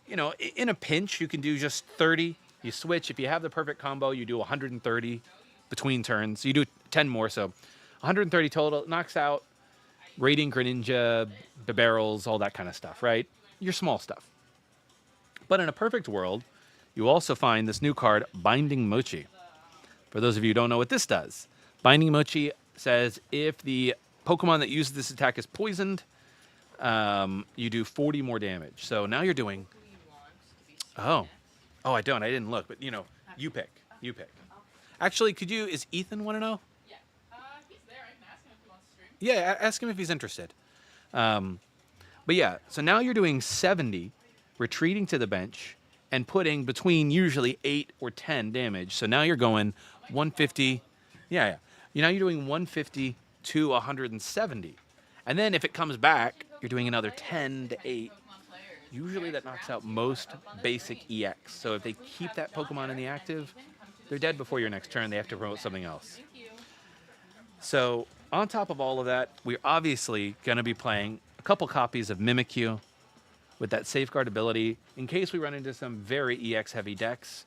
You know, in a pinch, you can do just 30. You switch. If you have the perfect combo, you do 130 between turns. You do 10 more, so 130 total. It knocks out Radiant Greninja, Barrels, all that kind of stuff, right? Your small stuff. But in a perfect world, you also find this new card, Binding Mochi. For those of you who don't know what this does, Binding Mochi says if the Pokemon that uses this attack is poisoned, you do 40 more damage. So now you're doing... Oh, I don't. I didn't look, but you know, you pick. Actually, is Ethan want to know? Yeah. He's there. I can ask him if he wants to stream. Yeah, ask him if he's interested. But yeah, so now you're doing 70, retreating to the bench, and putting between usually 8 or 10 damage. So now you're going 150. Yeah. Now you're doing 150 to 170. And then if it comes back, you're doing another 10 to 8. Usually that knocks out most basic EX. So if they keep that Pokemon in the active, they're dead before your next turn. They have to promote something else. So on top of all of that, we're obviously going to be playing a couple copies of Mimikyu with that Safeguard ability. In case we run into some very EX-heavy decks,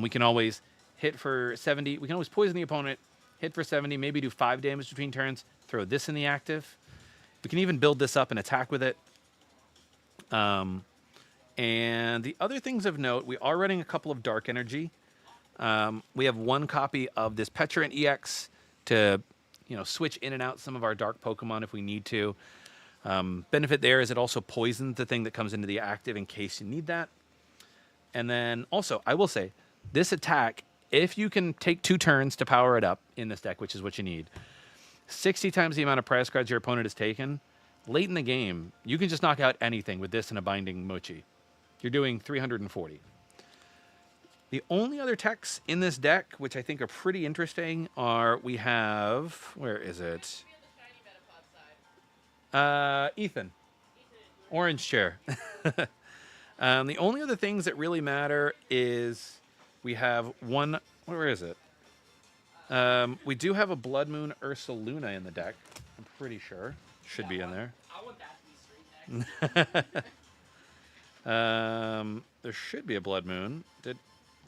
we can always hit for 70. We can always poison the opponent, hit for 70, maybe do 5 damage between turns, throw this in the active. We can even build this up and attack with it. And the other things of note, we are running a couple of Dark Energy. We have 1 copy of this Petulant EX to, switch in and out some of our Dark Pokemon if we need to. Benefit there is it also poisons the thing that comes into the active in case you need that. And then also, I will say, this attack, if you can take 2 turns to power it up in this deck, which is what you need, 60 times the amount of prize cards your opponent has taken, late in the game, you can just knock out anything with this and a Binding Mochi. You're doing 340. The only other techs in this deck, which I think are pretty interesting, we have... Where is it? Ethan. Orange chair. The only other things that really matter is we have 1... Where is it? We do have a Blood Moon Ursaluna in the deck. I'm pretty sure. Should be in there. I want that to be straight next. There should be a Blood Moon. Did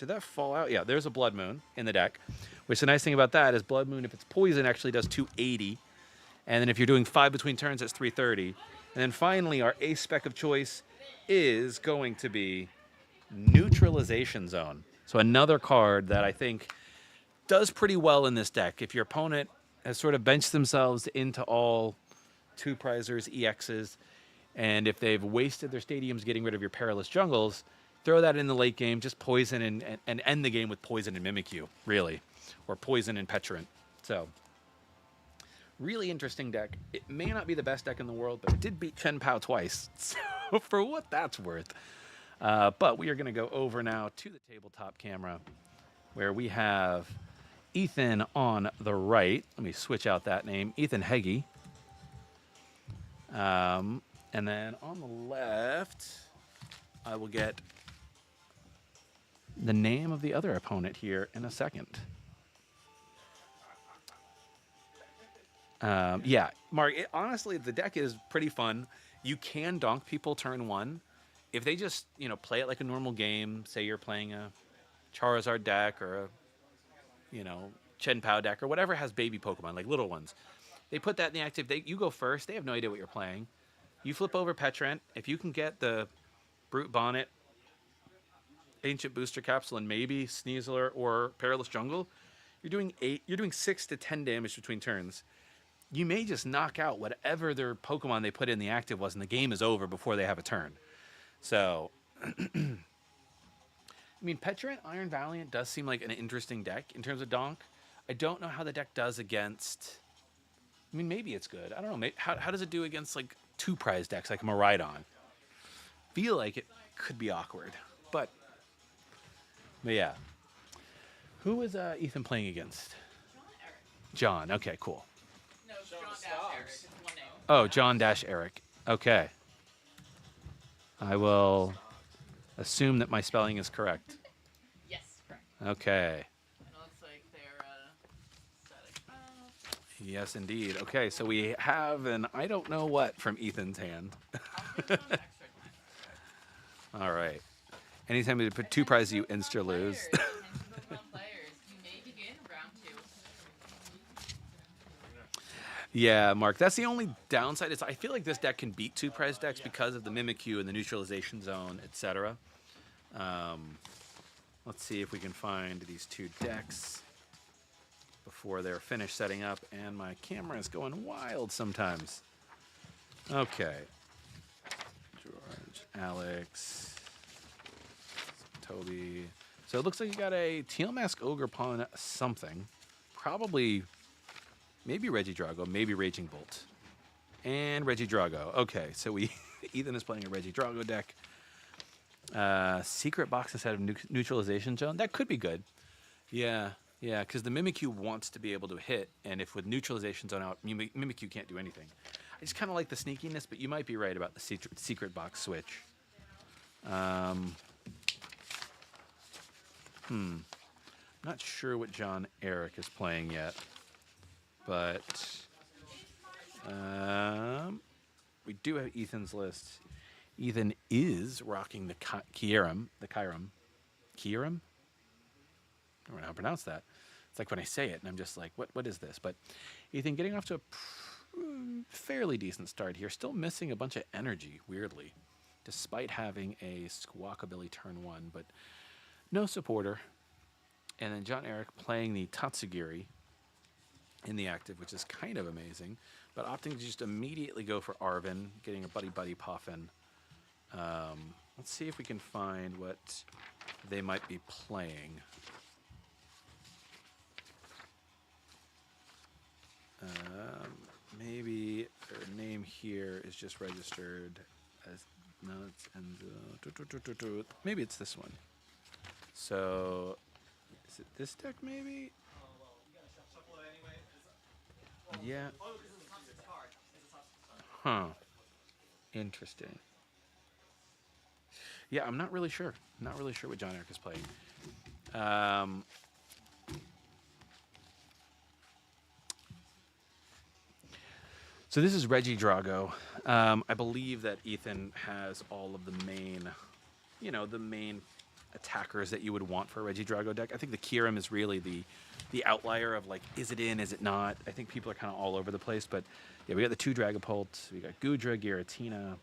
that fall out? Yeah, there's a Blood Moon in the deck. Which the nice thing about that is Blood Moon, if it's poison, actually does 280. And then if you're doing 5 between turns, that's 330. And then finally, our ace spec of choice is going to be Neutralization Zone. So another card that I think does pretty well in this deck. If your opponent has sort of benched themselves into all 2 prizers, EXs, and if they've wasted their stadiums getting rid of your Perilous Jungles, throw that in the late game, just poison and end the game with poison and Mimikyu, really. Or poison and Petulant. So, really interesting deck. It may not be the best deck in the world, but it did beat Chen Pao twice. So, for what that's worth. But we are going to go over now to the tabletop camera, where we have Ethan on the right. Let me switch out that name. Ethan Heggie. And then on the left, I will get the name of the other opponent here in a second. Yeah, Mark, honestly, the deck is pretty fun. You can donk people turn one. If they just, play it like a normal game, say you're playing a Charizard deck or a, Chen Pao deck or whatever has baby Pokemon, like little ones. They put that in the active. You go first. They have no idea what you're playing. You flip over Petrant. If you can get the Brute Bonnet, Ancient Booster Capsule, and maybe Sneasler or Perilous Jungle, you're doing 6 to 10 damage between turns. You may just knock out whatever their Pokemon they put in the active was, and the game is over before they have a turn. So, I mean, Petrant Iron Valiant does seem like an interesting deck in terms of donk. I don't know how the deck does against. I mean, maybe it's good. I don't know. How does it do against like 2 prize decks like Miraidon? Feel like it could be awkward, but yeah. Who was Ethan playing against? John Eric. John. Okay, cool. No, John Dash Eric. It's one name. Oh, John Dash Eric. Okay. I will assume that my spelling is correct. Yes, correct. Okay. And it looks like they're setting up. Yes, indeed. Okay, so we have an I don't know what from Ethan's hand. I'll give them extra time. All right. Anytime you put 2 prizes, you insta lose. Attention Pokemon players, you may begin round 2. Yeah, Mark, that's the only downside. Is I feel like this deck can beat 2 prize decks because of the Mimikyu and the neutralization zone, etc. Let's see if we can find these 2 decks before they're finished setting up, and my camera is going wild sometimes. Okay. George, Alex, Toby. So it looks like you got a Teal Mask Ogre Pawn something. Probably, maybe Regidrago, maybe Raging Bolt. And Regidrago. Okay, so Ethan is playing a Regidrago deck. Secret box instead of neutralization zone. That could be good. Yeah, because the Mimikyu wants to be able to hit, and if with neutralization zone out, Mimikyu can't do anything. I just kind of like the sneakiness, but you might be right about the secret box switch. Not sure what John Eric is playing yet, but we do have Ethan's list. Ethan is rocking the Kyurem. Kyurem? I don't know how to pronounce that. It's like when I say it, and I'm just like, what is this? But Ethan getting off to a fairly decent start here. Still missing a bunch of energy, weirdly, despite having a Squawkabilly turn 1, but no supporter. And then John Eric playing the Tatsugiri in the active, which is kind of amazing, but opting to just immediately go for Arven, getting a buddy Puffin. Let's see if we can find what they might be playing. Maybe their name here is just registered as no, it's Enzo. Maybe it's this one. So is it this deck maybe? Yeah. Huh. Interesting. Yeah, I'm not really sure. Not really sure what John Eric is playing. So this is Regidrago. I believe that Ethan has all of the main, the main attackers that you would want for a Regidrago deck. I think the Kyurem is really the outlier of like, is it in, is it not? I think people are kind of all over the place, but yeah, we got the 2 Dragapult, we got Gudra, Giratina,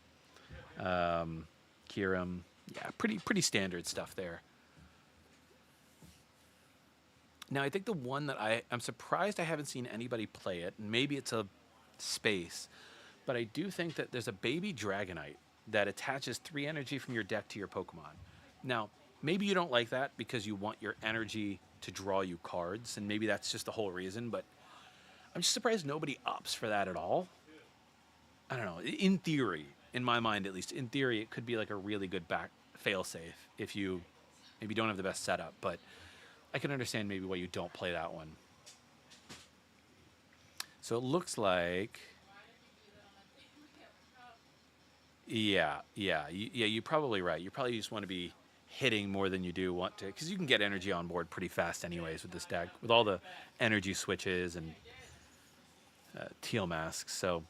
Kyurem. Yeah, pretty standard stuff there. Now, I think the one that I'm surprised I haven't seen anybody play it, and maybe it's a space, but I do think that there's a baby Dragonite that attaches 3 energy from your deck to your Pokemon. Now, maybe you don't like that because you want your energy to draw you cards, and maybe that's just the whole reason, but I'm just surprised nobody opts for that at all. I don't know. In theory, in my mind at least, in theory, it could be like a really good fail-safe if you maybe don't have the best setup, but I can understand maybe why you don't play that one. So it looks like Yeah, yeah, yeah. You're probably right. You probably just want to be hitting more than you do want to, because you can get energy on board pretty fast, anyways, with this deck, with all the energy switches and teal masks. So,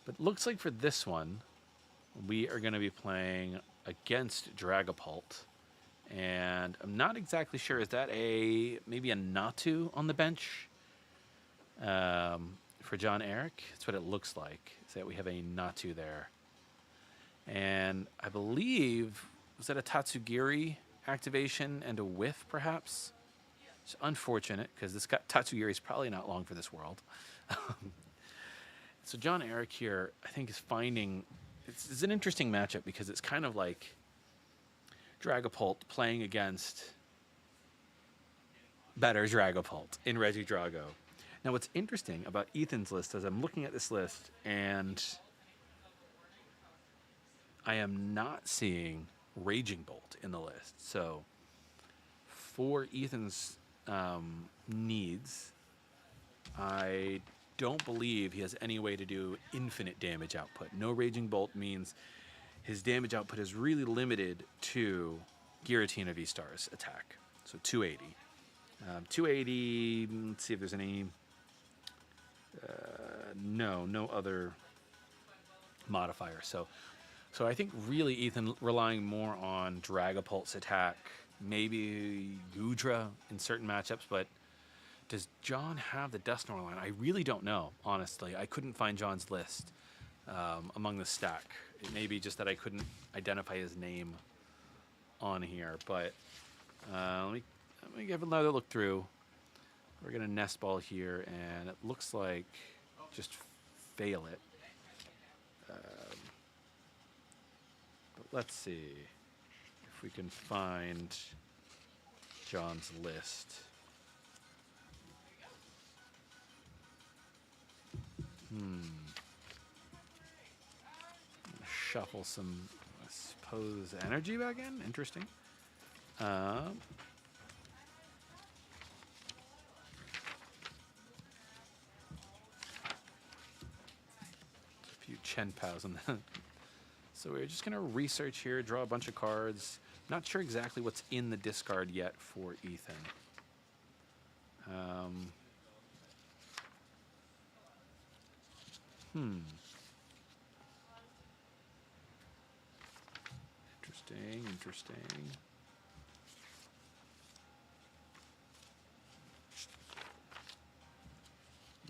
but looks like for this one, we are going to be playing against Dragapult, and I'm not exactly sure. Is that maybe a Natu on the bench for John Eric? That's what it looks like. Is that we have a Natu there. And I believe, was that a Tatsugiri activation and a whiff, perhaps? It's unfortunate, because this Tatsugiri is probably not long for this world. So John Eric here, I think, is finding... It's an interesting matchup, because it's kind of like Dragapult playing against better Dragapult in Regidrago. Now, what's interesting about Ethan's list is I'm looking at this list, and I am not seeing Raging Bolt in the list. So for Ethan's needs, I don't believe he has any way to do infinite damage output. No Raging Bolt means his damage output is really limited to Giratina V-Star's attack. So 280. 280, let's see if there's any... no other modifier. So I think really Ethan relying more on Dragapult's attack, maybe Goodra in certain matchups, but does John have the Dusknoir line? I really don't know, honestly. I couldn't find John's list among the stack. It may be just that I couldn't identify his name on here, but let me give another look through. We're going to nest ball here, and it looks like just fail it. But let's see if we can find John's list. Shuffle some, I suppose, energy back in. Interesting. A few Chen Pows on that. So we're just going to research here, draw a bunch of cards. Not sure exactly what's in the discard yet for Ethan. Interesting.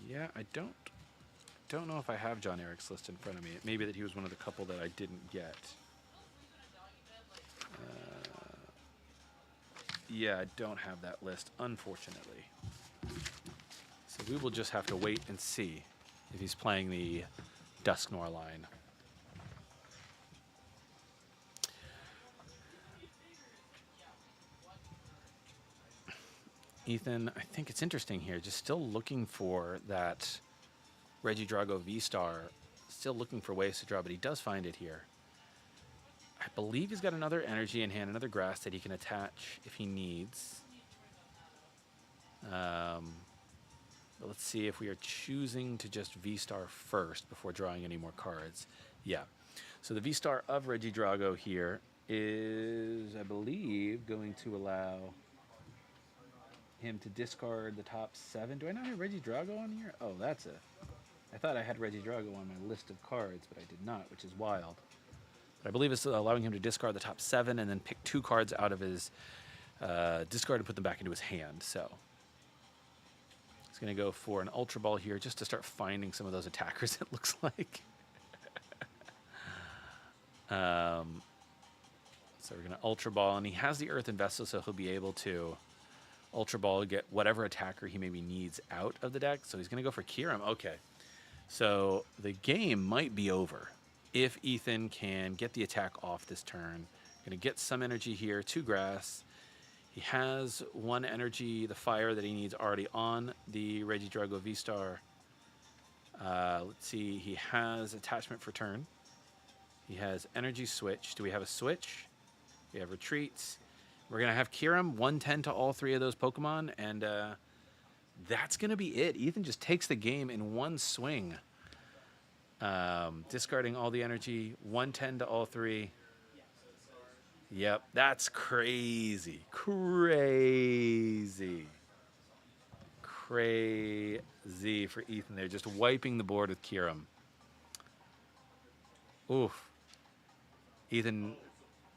Yeah, I don't know if I have John Eric's list in front of me. It may be that he was one of the couple that I didn't get. Yeah, I don't have that list, unfortunately. So we will just have to wait and see if he's playing the Dusknoir line. Ethan, I think it's interesting here, just still looking for that Regidrago V-Star, still looking for ways to draw, but he does find it here. I believe he's got another energy in hand, another grass that he can attach if he needs. But let's see if we are choosing to just V-Star first before drawing any more cards. Yeah. So the V-Star of Regidrago here is, I believe, going to allow him to discard the top 7. Do I not have Regidrago on here? Oh, that's I thought I had Regidrago on my list of cards, but I did not, which is wild. But I believe it's allowing him to discard the top 7 and then pick 2 cards out of his discard and put them back into his hand. So he's going to go for an Ultra Ball here just to start finding some of those attackers, it looks like. So we're going to Ultra Ball, and he has the Earthen Vessel, so he'll be able to Ultra Ball, get whatever attacker he maybe needs out of the deck. So he's going to go for Kiram. Okay. So the game might be over if Ethan can get the attack off this turn. Going to get some energy here, 2 grass. He has 1 energy, the fire that he needs already on the Regidrago V-Star. Let's see, he has attachment for turn. He has energy switch. Do we have a switch? We have retreats. We're going to have Kiram, 110 to all 3 of those Pokemon, and that's going to be it. Ethan just takes the game in one swing. Discarding all the energy, 110 to all three. Yep, that's crazy. Crazy for Ethan there. Just wiping the board with Kiram. Oof. Ethan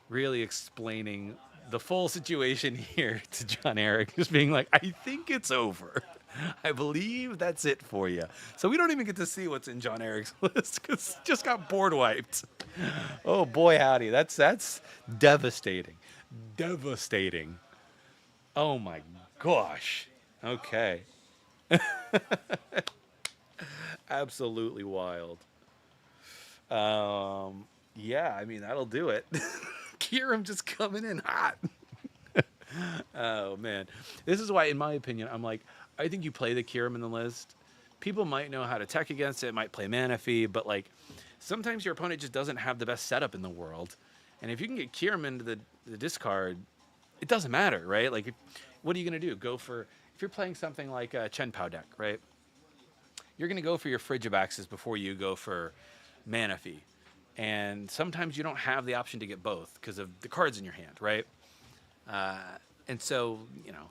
really explaining the full situation here to John Eric, just being like, I think it's over. I believe that's it for you. So we don't even get to see what's in John Eric's list because just got board wiped. Oh boy, howdy. That's devastating. Devastating. Oh my gosh. Okay. Absolutely wild. Yeah, I mean, that'll do it. Kieran just coming in hot. Oh, man. This is why, in my opinion, I'm like, I think you play the Kieran in the list. People might know how to tech against it, might play Mana Fee, but, like, sometimes your opponent just doesn't have the best setup in the world. And if you can get Kieran into the discard, it doesn't matter, right? Like, what are you going to do? Go for, if you're playing something like a Chen Pao deck, right? You're going to go for your Frigibaxes before you go for Mana Fee. And sometimes you don't have the option to get both because of the cards in your hand, right? And so, you know,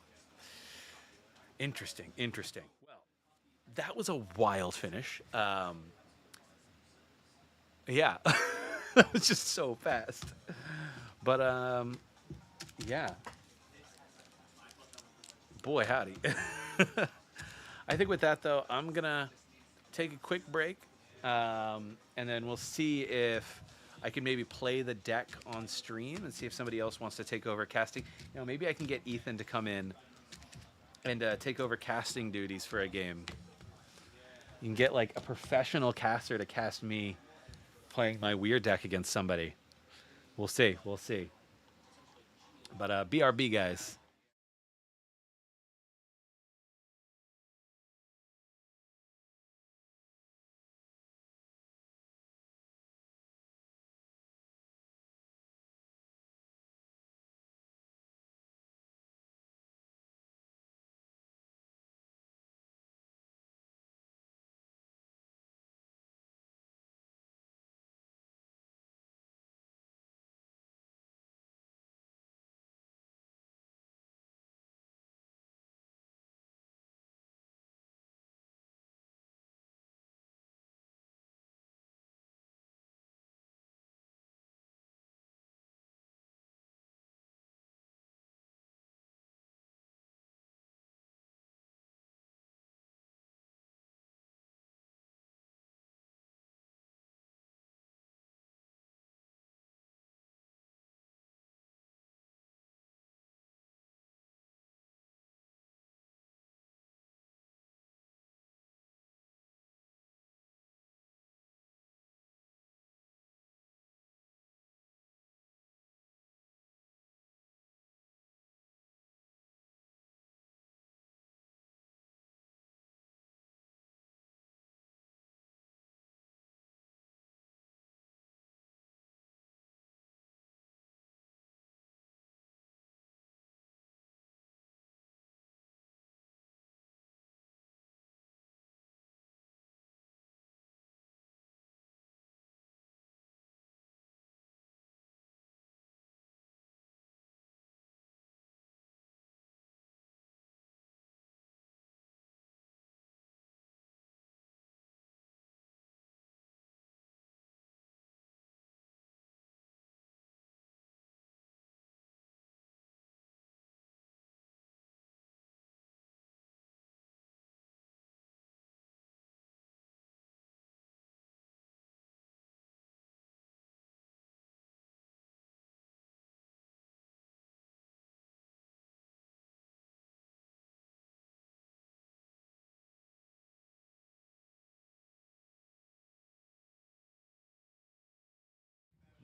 interesting. Well, that was a wild finish. Yeah, that was just so fast. But, yeah. Boy, howdy. I think with that, though, I'm going to take a quick break. And then we'll see if I can maybe play the deck on stream and see if somebody else wants to take over casting. You know, maybe I can get Ethan to come in and take over casting duties for a game. You can get like a professional caster to cast me playing my weird deck against somebody. We'll see. But BRB, guys.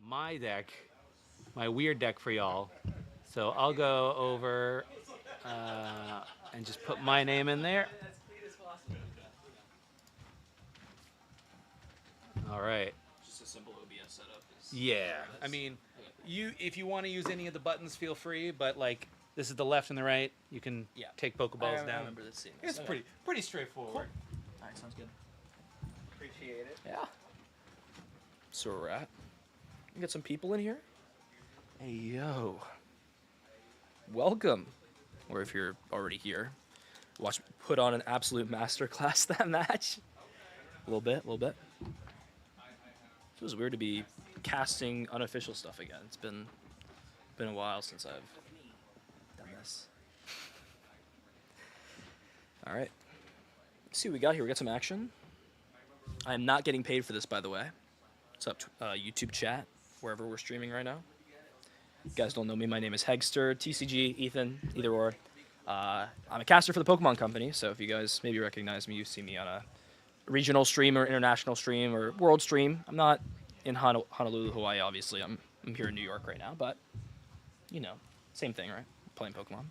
My deck, my weird deck for y'all. So I'll go over and just put my name in there. All right. Just a simple OBS setup. Yeah. I mean, if you want to use any of the buttons, feel free. But like, this is the left and the right. You can take Pokeballs down. I remember this scene. It's pretty straightforward. Alright, sounds good. Appreciate it. Yeah. That's where we're at. We got some people in here. Hey, yo. Welcome. Or if you're already here, watch me put on an absolute masterclass that match. A little bit. Feels weird to be casting unofficial stuff again. It's been a while since I've done this. All right. Let's see what we got here. We got some action. I am not getting paid for this, by the way. What's up, YouTube chat, wherever we're streaming right now. You guys don't know me. My name is Hegster, TCG, Ethan, either or. I'm a caster for the Pokemon Company, so if you guys maybe recognize me, you see me on a regional stream or international stream or world stream. I'm not in Honolulu, Hawaii, obviously. I'm here in New York right now, but, you know, same thing, right? Playing Pokemon.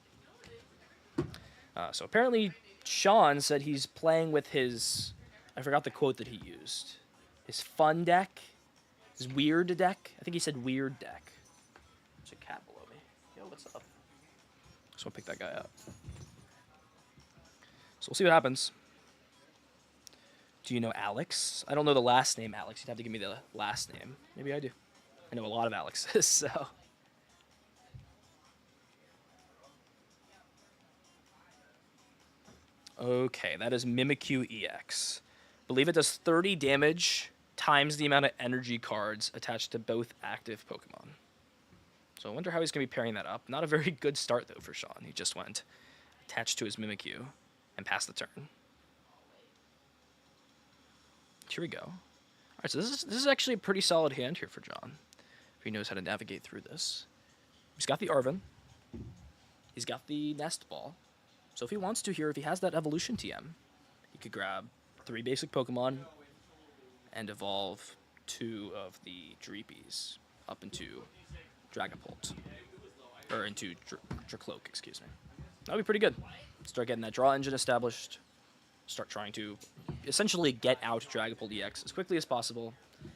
So apparently Sean said he's playing with his, I forgot the quote that he used, his fun deck, his weird deck. I think he said weird deck. There's a cat below me. Yo, what's up? Just want to pick that guy up. So we'll see what happens. Do you know Alex? I don't know the last name Alex. You'd have to give me the last name. Maybe I do. I know a lot of Alexes, so. Okay, that is Mimikyu EX. Believe it does 30 damage times the amount of energy cards attached to both active Pokemon. So I wonder how he's going to be pairing that up. Not a very good start, though, for Sean. He just went attached to his Mimikyu and passed the turn. Here we go. All right, so this is actually a pretty solid hand here for John, if he knows how to navigate through this. He's got the Arven. He's got the Nest Ball. So if he wants to here, if he has that Evolution TM, he could grab 3 basic Pokemon and evolve 2 of the Dreepies up into Dragapult. Or into Dracloak, excuse me. That would be pretty good. Start getting that draw engine established. Start trying to essentially get out Dragapult EX as quickly as possible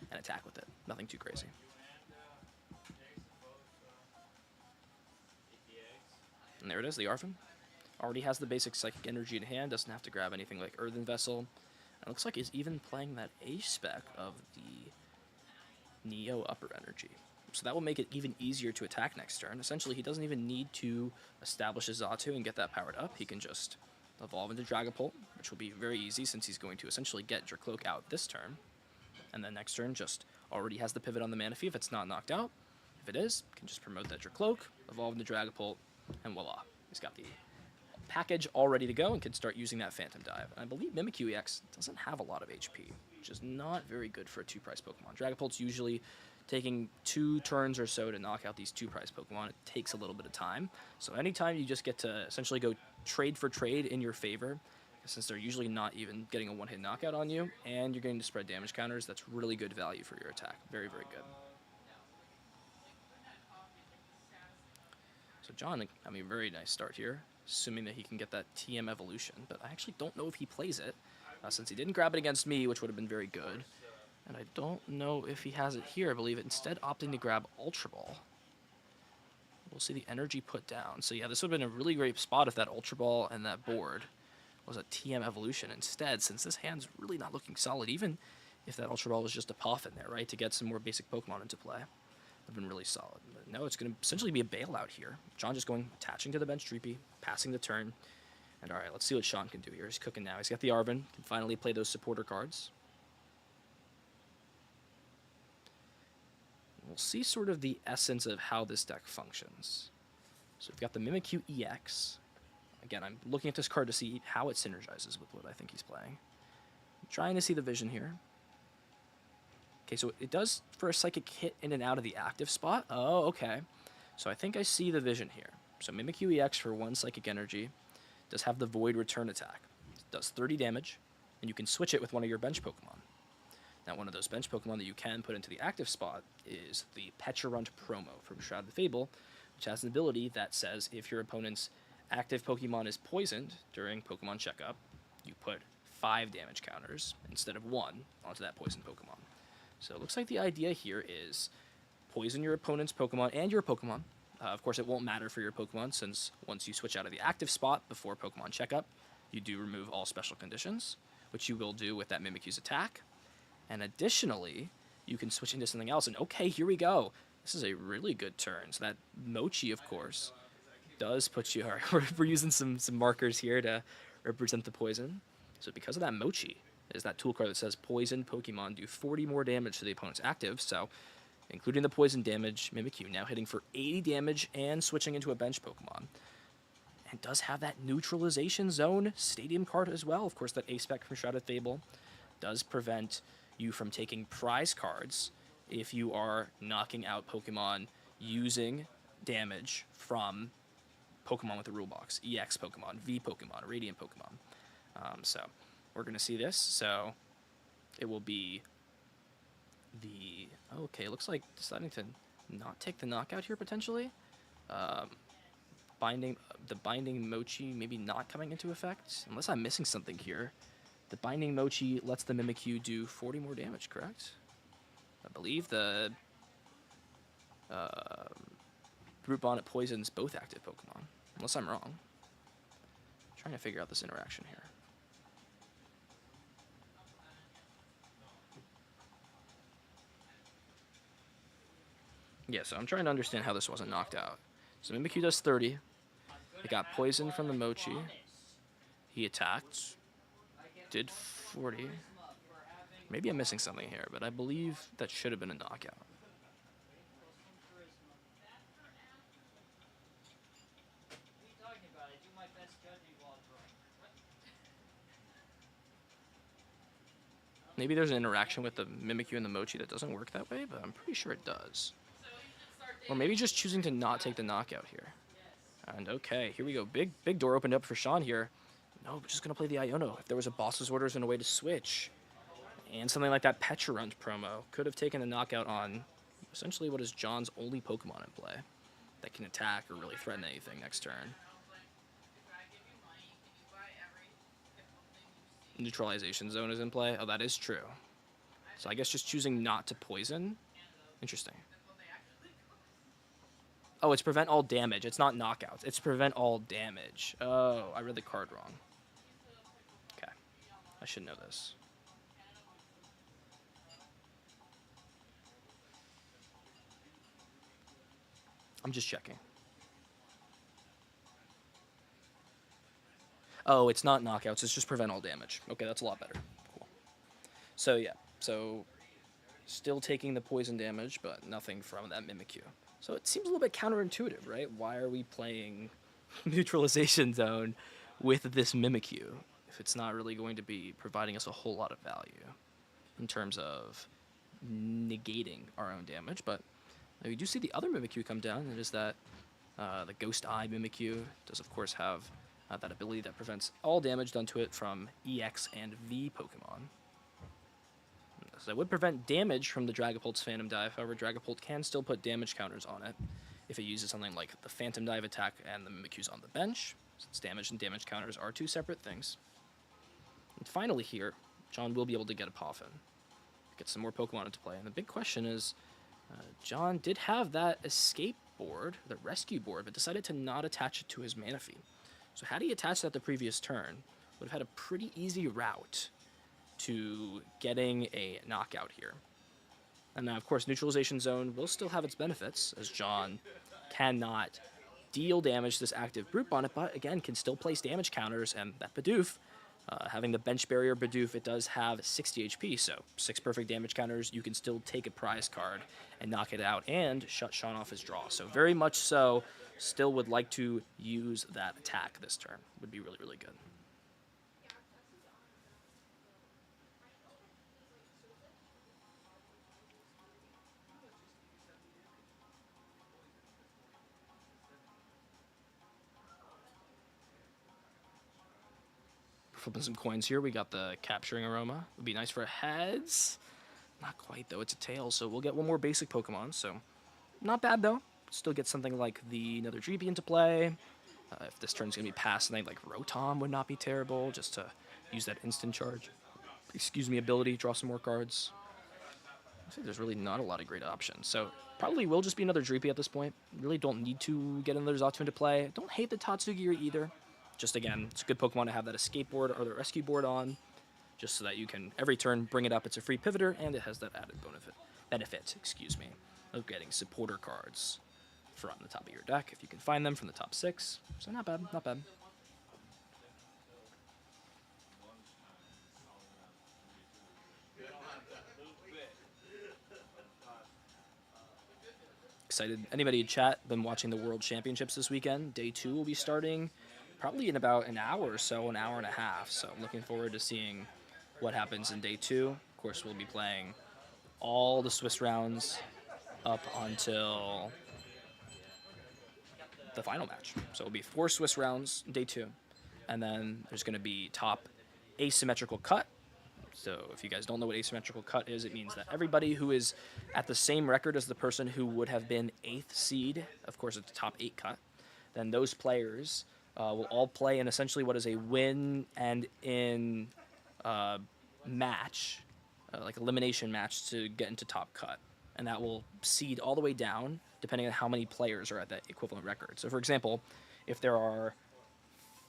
and attack with it. Nothing too crazy. And there it is, the Arven. Already has the basic Psychic Energy in hand, doesn't have to grab anything like Earthen Vessel. And it looks like he's even playing that A-spec of the Neo Upper Energy. So that will make it even easier to attack next turn. Essentially, he doesn't even need to establish a Xatu and get that powered up. He can just evolve into Dragapult, which will be very easy since he's going to essentially get Dracloak out this turn. And then next turn just already has the pivot on the Manaphy if it's not knocked out. If it is, can just promote that Dracloak, evolve into Dragapult, and voila. He's got the package all ready to go and can start using that Phantom Dive. And I believe Mimikyu EX doesn't have a lot of HP, which is not very good for a 2-price Pokemon. Dragapult's usually taking 2 turns or so to knock out these 2-price Pokemon. It takes a little bit of time. So anytime you just get to essentially go trade for trade in your favor, since they're usually not even getting a 1-hit knockout on you, and you're getting to spread damage counters, that's really good value for your attack. Very, very good. So John, I mean, very nice start here, assuming that he can get that TM evolution, but I actually don't know if he plays it, since he didn't grab it against me, which would have been very good. And I don't know if he has it here. I believe it instead opting to grab Ultra Ball. We'll see the energy put down. So yeah, this would have been a really great spot if that Ultra Ball and that board was a TM evolution. Instead, since this hand's really not looking solid, even if that Ultra Ball was just a Puff in there, right, to get some more basic Pokemon into play, would have been really solid. But no, it's going to essentially be a bailout here. John just going, attaching to the bench Dreepy, passing the turn. And all right, let's see what Sean can do here. He's cooking now. He's got the Arven, can finally play those supporter cards. We'll see sort of the essence of how this deck functions. So we've got the Mimikyu EX. Again, I'm looking at this card to see how it synergizes with what I think he's playing. I'm trying to see the vision here. Okay, so it does for a Psychic hit in and out of the active spot. Oh, okay. So I think I see the vision here. So Mimikyu EX for 1 Psychic Energy does have the Void Return attack. It does 30 damage, and you can switch it with one of your bench Pokemon. Now, one of those bench Pokemon that you can put into the active spot is the Pecharunt Promo from Shrouded Fable, which has an ability that says if your opponent's active Pokemon is poisoned during Pokemon Checkup, you put 5 damage counters instead of 1 onto that poisoned Pokemon. So it looks like the idea here is poison your opponent's Pokemon and your Pokemon. Of course, it won't matter for your Pokemon since once you switch out of the active spot before Pokemon Checkup, you do remove all special conditions, which you will do with that Mimikyu's attack. And additionally, you can switch into something else. And okay, here we go. This is a really good turn. So that Mochi, of course, does put you... All right, we're using some markers here to represent the poison. So because of that Mochi, is that tool card that says poison Pokemon do 40 more damage to the opponent's active. So including the poison damage, Mimikyu now hitting for 80 damage and switching into a bench Pokemon. And does have that neutralization zone stadium card as well. Of course, that A-Spec from Shrouded Fable does prevent you from taking prize cards if you are knocking out Pokemon using damage from Pokemon with the rule box. EX Pokemon, V Pokemon, Radiant Pokemon. So we're going to see this. So it will be the... Okay, looks like deciding to not take the knockout here potentially. The binding Mochi maybe not coming into effect, unless I'm missing something here. The binding Mochi lets the Mimikyu do 40 more damage, correct? I believe the Brute Bonnet poisons both active Pokemon, unless I'm wrong. Trying to figure out this interaction here. Yeah, so I'm trying to understand how this wasn't knocked out. So Mimikyu does 30. It got poisoned from the Mochi. He attacked. Did 40. Maybe I'm missing something here, but I believe that should have been a knockout. Maybe there's an interaction with the Mimikyu and the Mochi that doesn't work that way, but I'm pretty sure it does. Or maybe just choosing to not take the knockout here. And okay, here we go. Big door opened up for Sean here. No, we're just going to play the Iono. If there was a boss's orders and a way to switch. And something like that Pecharunt promo could have taken a knockout on essentially what is John's only Pokemon in play that can attack or really threaten anything next turn. Neutralization zone is in play. Oh, that is true. So I guess just choosing not to poison. Interesting. Oh, it's prevent all damage. It's not knockouts. It's prevent all damage. Oh, I read the card wrong. Okay. I should know this. I'm just checking. Oh, it's not knockouts. It's just prevent all damage. Okay, that's a lot better. Cool. So, yeah. So, still taking the poison damage, but nothing from that Mimikyu. So it seems a little bit counterintuitive, right? Why are we playing Neutralization Zone with this Mimikyu if it's not really going to be providing us a whole lot of value in terms of negating our own damage? But we do see the other Mimikyu come down. It is that the Ghost Eye Mimikyu does, of course, have that ability that prevents all damage done to it from EX and V Pokemon. So that would prevent damage from the Dragapult's Phantom Dive. However, Dragapult can still put damage counters on it if it uses something like the Phantom Dive attack and the Mimikyu's on the bench, since damage and damage counters are two separate things. And finally here, John will be able to get a Poffin, get some more Pokemon into play. And the big question is, John did have that escape board, the rescue board, but decided to not attach it to his Manaphy. So had he attached that the previous turn, would have had a pretty easy route to getting a knockout here. And now, of course, Neutralization Zone will still have its benefits, as John cannot deal damage to this active Brute Bonnet, but again, can still place damage counters, and that Bidoof, having the bench barrier Bidoof, it does have 60 HP, so 6 perfect damage counters, you can still take a prize card and knock it out, and shut Sean off his draw. So very much so, still would like to use that attack this turn. Would be really, really good. Flipping some coins here. We got the Capturing Aroma. Would be nice for heads. Not quite, though. It's a tail, so we'll get one more basic Pokemon. So, not bad, though. Still get something like the another Dreepy into play. If this turn's going to be passed, something like Rotom would not be terrible, just to use that instant charge. Excuse me, ability, draw some more cards. I think there's really not a lot of great options. So, probably will just be another Dreepy at this point. Really don't need to get another Xatu into play. Don't hate the Tatsugi either. Just again, it's a good Pokemon to have that escape board or the rescue board on, just so that you can, every turn, bring it up. It's a free pivoter, and it has that added benefit, excuse me, of getting supporter cards from the top of your deck if you can find them from the top 6. So not bad, not bad. Excited. Anybody in chat been watching the World Championships this weekend? Day 2 will be starting probably in about an hour or so, an hour and a half. So I'm looking forward to seeing what happens in Day 2. Of course, we'll be playing all the Swiss rounds up until the final match. So it'll be 4 Swiss rounds, Day 2. And then there's going to be top asymmetrical cut. So if you guys don't know what asymmetrical cut is, it means that everybody who is at the same record as the person who would have been 8th seed, of course it's the top 8 cut, then those players will all play in essentially what is a win and in match, like elimination match to get into top cut. And that will seed all the way down depending on how many players are at that equivalent record. So for example, if there are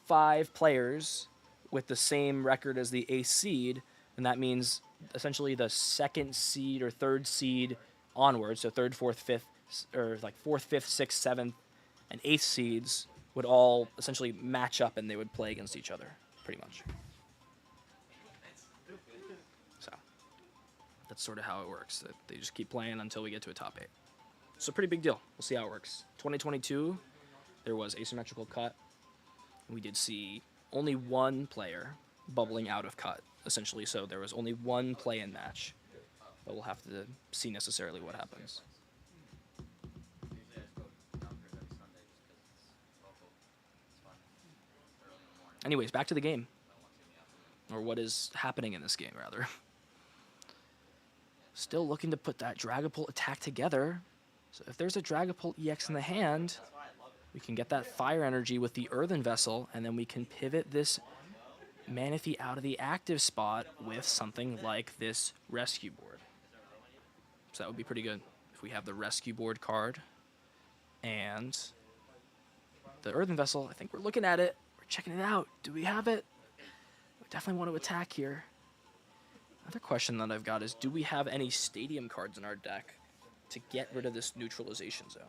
5 players with the same record as the 8th seed, and that means essentially the 2nd seed or 3rd seed onwards, so 3rd, 4th, 5th, or like 4th, 5th, 6th, 7th, and 8th seeds would all essentially match up and they would play against each other, pretty much. So that's sort of how it works. They just keep playing until we get to a top 8. So pretty big deal. We'll see how it works. 2022, there was asymmetrical cut. We did see only one player bubbling out of cut, essentially, so there was only one play-in match. But we'll have to see necessarily what happens. Anyways, back to the game. Or what is happening in this game, rather. Still looking to put that Dragapult attack together. So if there's a Dragapult EX in the hand, we can get that fire energy with the Earthen Vessel, and then we can pivot this Manaphy out of the active spot with something like this rescue board. So that would be pretty good if we have the rescue board card and the Earthen Vessel. I think we're looking at it. We're checking it out. Do we have it? We definitely want to attack here. Another question that I've got is, do we have any stadium cards in our deck to get rid of this neutralization zone?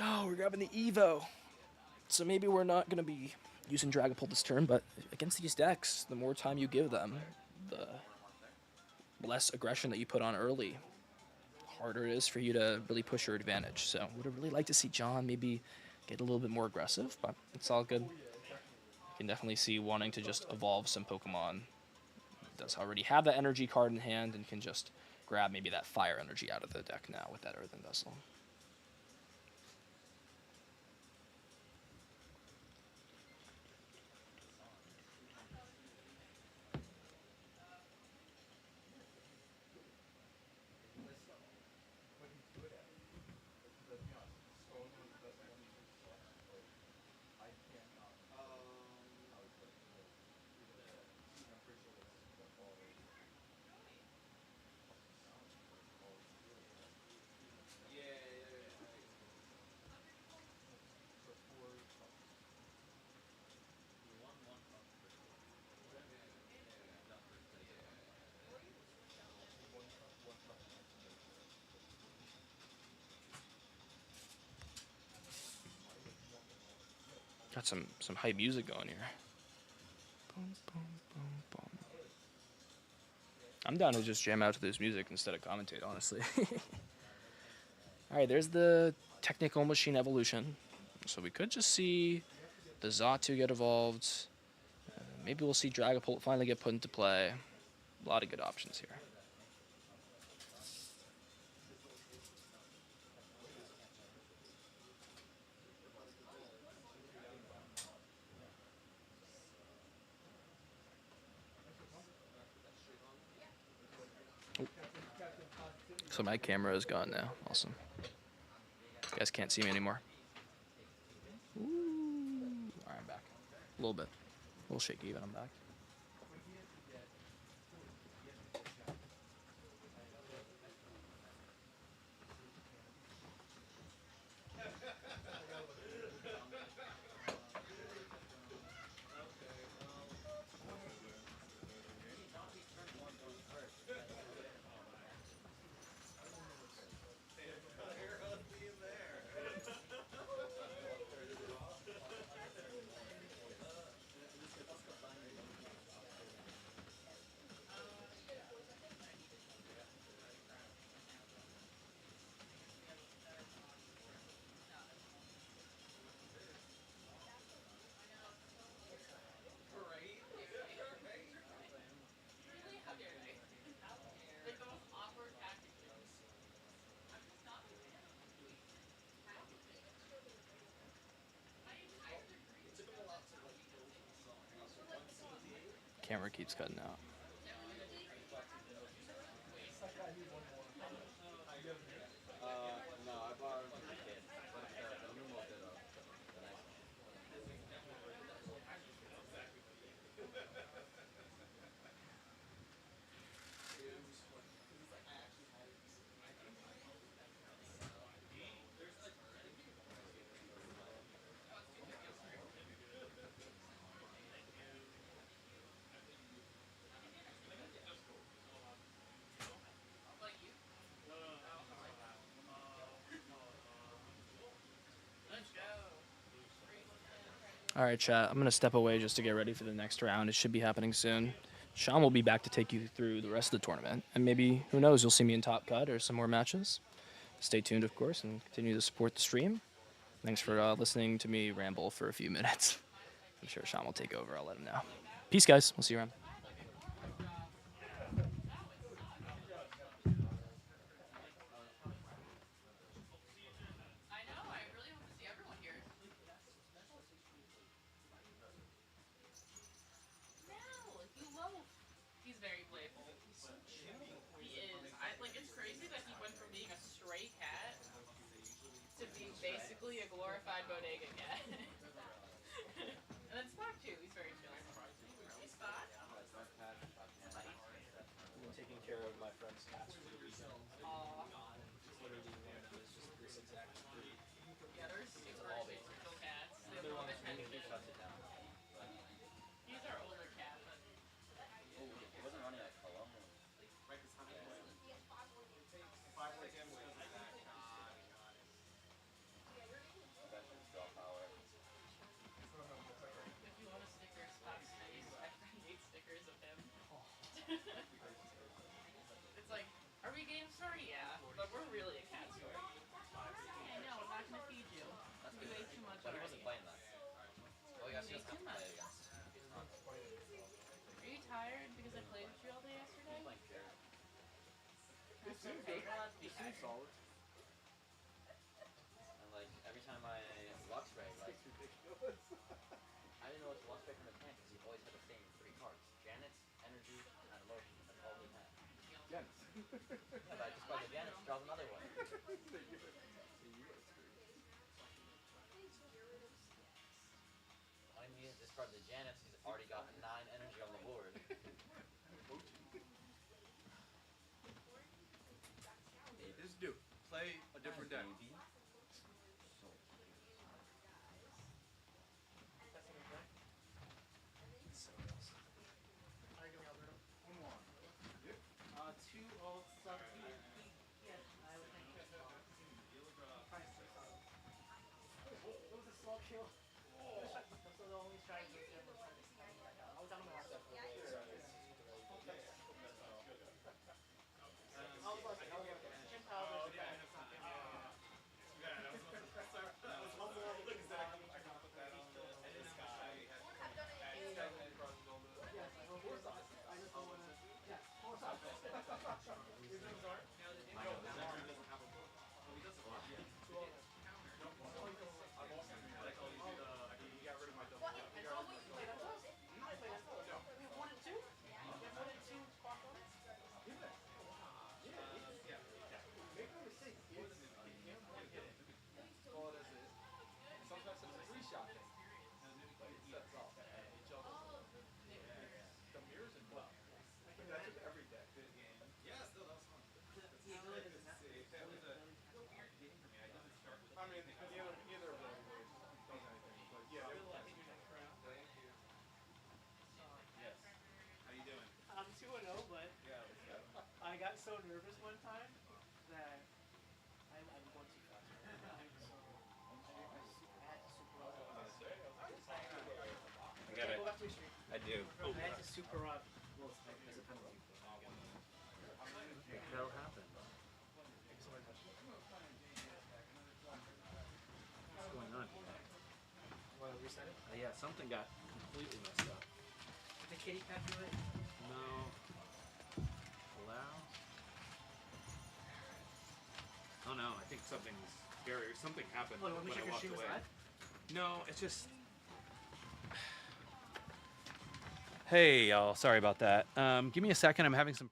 Oh, we're grabbing the Evo. So maybe we're not going to be using Dragapult this turn, but against these decks, the more time you give them, the less aggression that you put on early, harder it is for you to really push your advantage. So would have really liked to see John maybe get a little bit more aggressive, but it's all good. You can definitely see wanting to just evolve some Pokemon. He does already have that energy card in hand and can just grab maybe that fire energy out of the deck now with that Earthen Vessel. Got some hype music going here. Boom, boom, boom, boom. I'm down to just jam out to this music instead of commentate, honestly. Alright, there's the Technical Machine Evolution. So we could just see the Xatu get evolved. Maybe we'll see Dragapult finally get put into play. A lot of good options here. So my camera is gone now. Awesome. You guys can't see me anymore. Ooh. Alright, I'm back. A little bit. A little shaky, but I'm back. camera keeps cutting out. No, I bought them for the kid. But the new mode did the nice one. All right, chat. I'm gonna step away just to get ready for the next round. It should be happening soon. Sean will be back to take you through the rest of the tournament, and maybe who knows, you'll see me in top cut or some more matches. Stay tuned, of course, and continue to support the stream. Thanks for listening to me ramble for a few minutes. I'm sure Sean will take over. I'll let him know. Peace, guys. We'll see you around. I know. I really hope to see everyone here. No, you loaf. He's very playful. He is. It's crazy that he went from being a stray cat to being basically a glorified bodega cat. And then Spock too. He's very chill. Hey Spock. I've been taking care of my friend's cats for the weekend. Aw. It's literally one of those just this exact breed. Yeah, they're super social cats. They have more attention. He's our older cat, but It wasn't running at Cologne. if you want a sticker of Spock's face, I made stickers of him. It's like, are we a game store? Yeah, but we're really a cat store. I know, I'm not gonna feed you. You ate too much But he already. wasn't playing that. Oh, yeah, she doesn't have to play against. Are you tired because I played with you all day yesterday? Playing fair. That's okay. You're allowed to be tired. Solid. And like every time I Lux Ray, like I didn't know what to Lux Ray from his hand because he always had the same 3 cards: Janet's, Energy, and Emotion. That's all he had. Yeah, but I just buy the Janet's, draws another one. All he needs is discard the Janet's. He's already got 9 energy on the board. Just do. Play a different deck. Two old salty. Yes, I would think so. It was a slow kill. So the only strategy is to I was on the last step. I was like, Jim Powell versus Bad. Yes, I hope I just don't want to. Yeah, force out. His name's Art. Sometimes it's a 3-shot thing. But it sets off. The mirrors and well. That's with every deck. Yeah, still that was fun. I mean, either really does anything. But yeah, they were fun. Yes. How you doing? I'm 2-0, but I got so nervous one time that I'm going too fast. I had to super up. I got it. Go back to your stream. I do. I had to super up. Well, as a penalty. What the hell happened? What's going on here? Want to reset it? Yeah, something got completely messed up. Did the kitty cat do it? No. Allow. Oh no, I think something's scary. Something happened Oh, you want me when to I check your walked stream was away. live? No, it's just Hey, y'all. Sorry about that. Give me a second. I'm having some.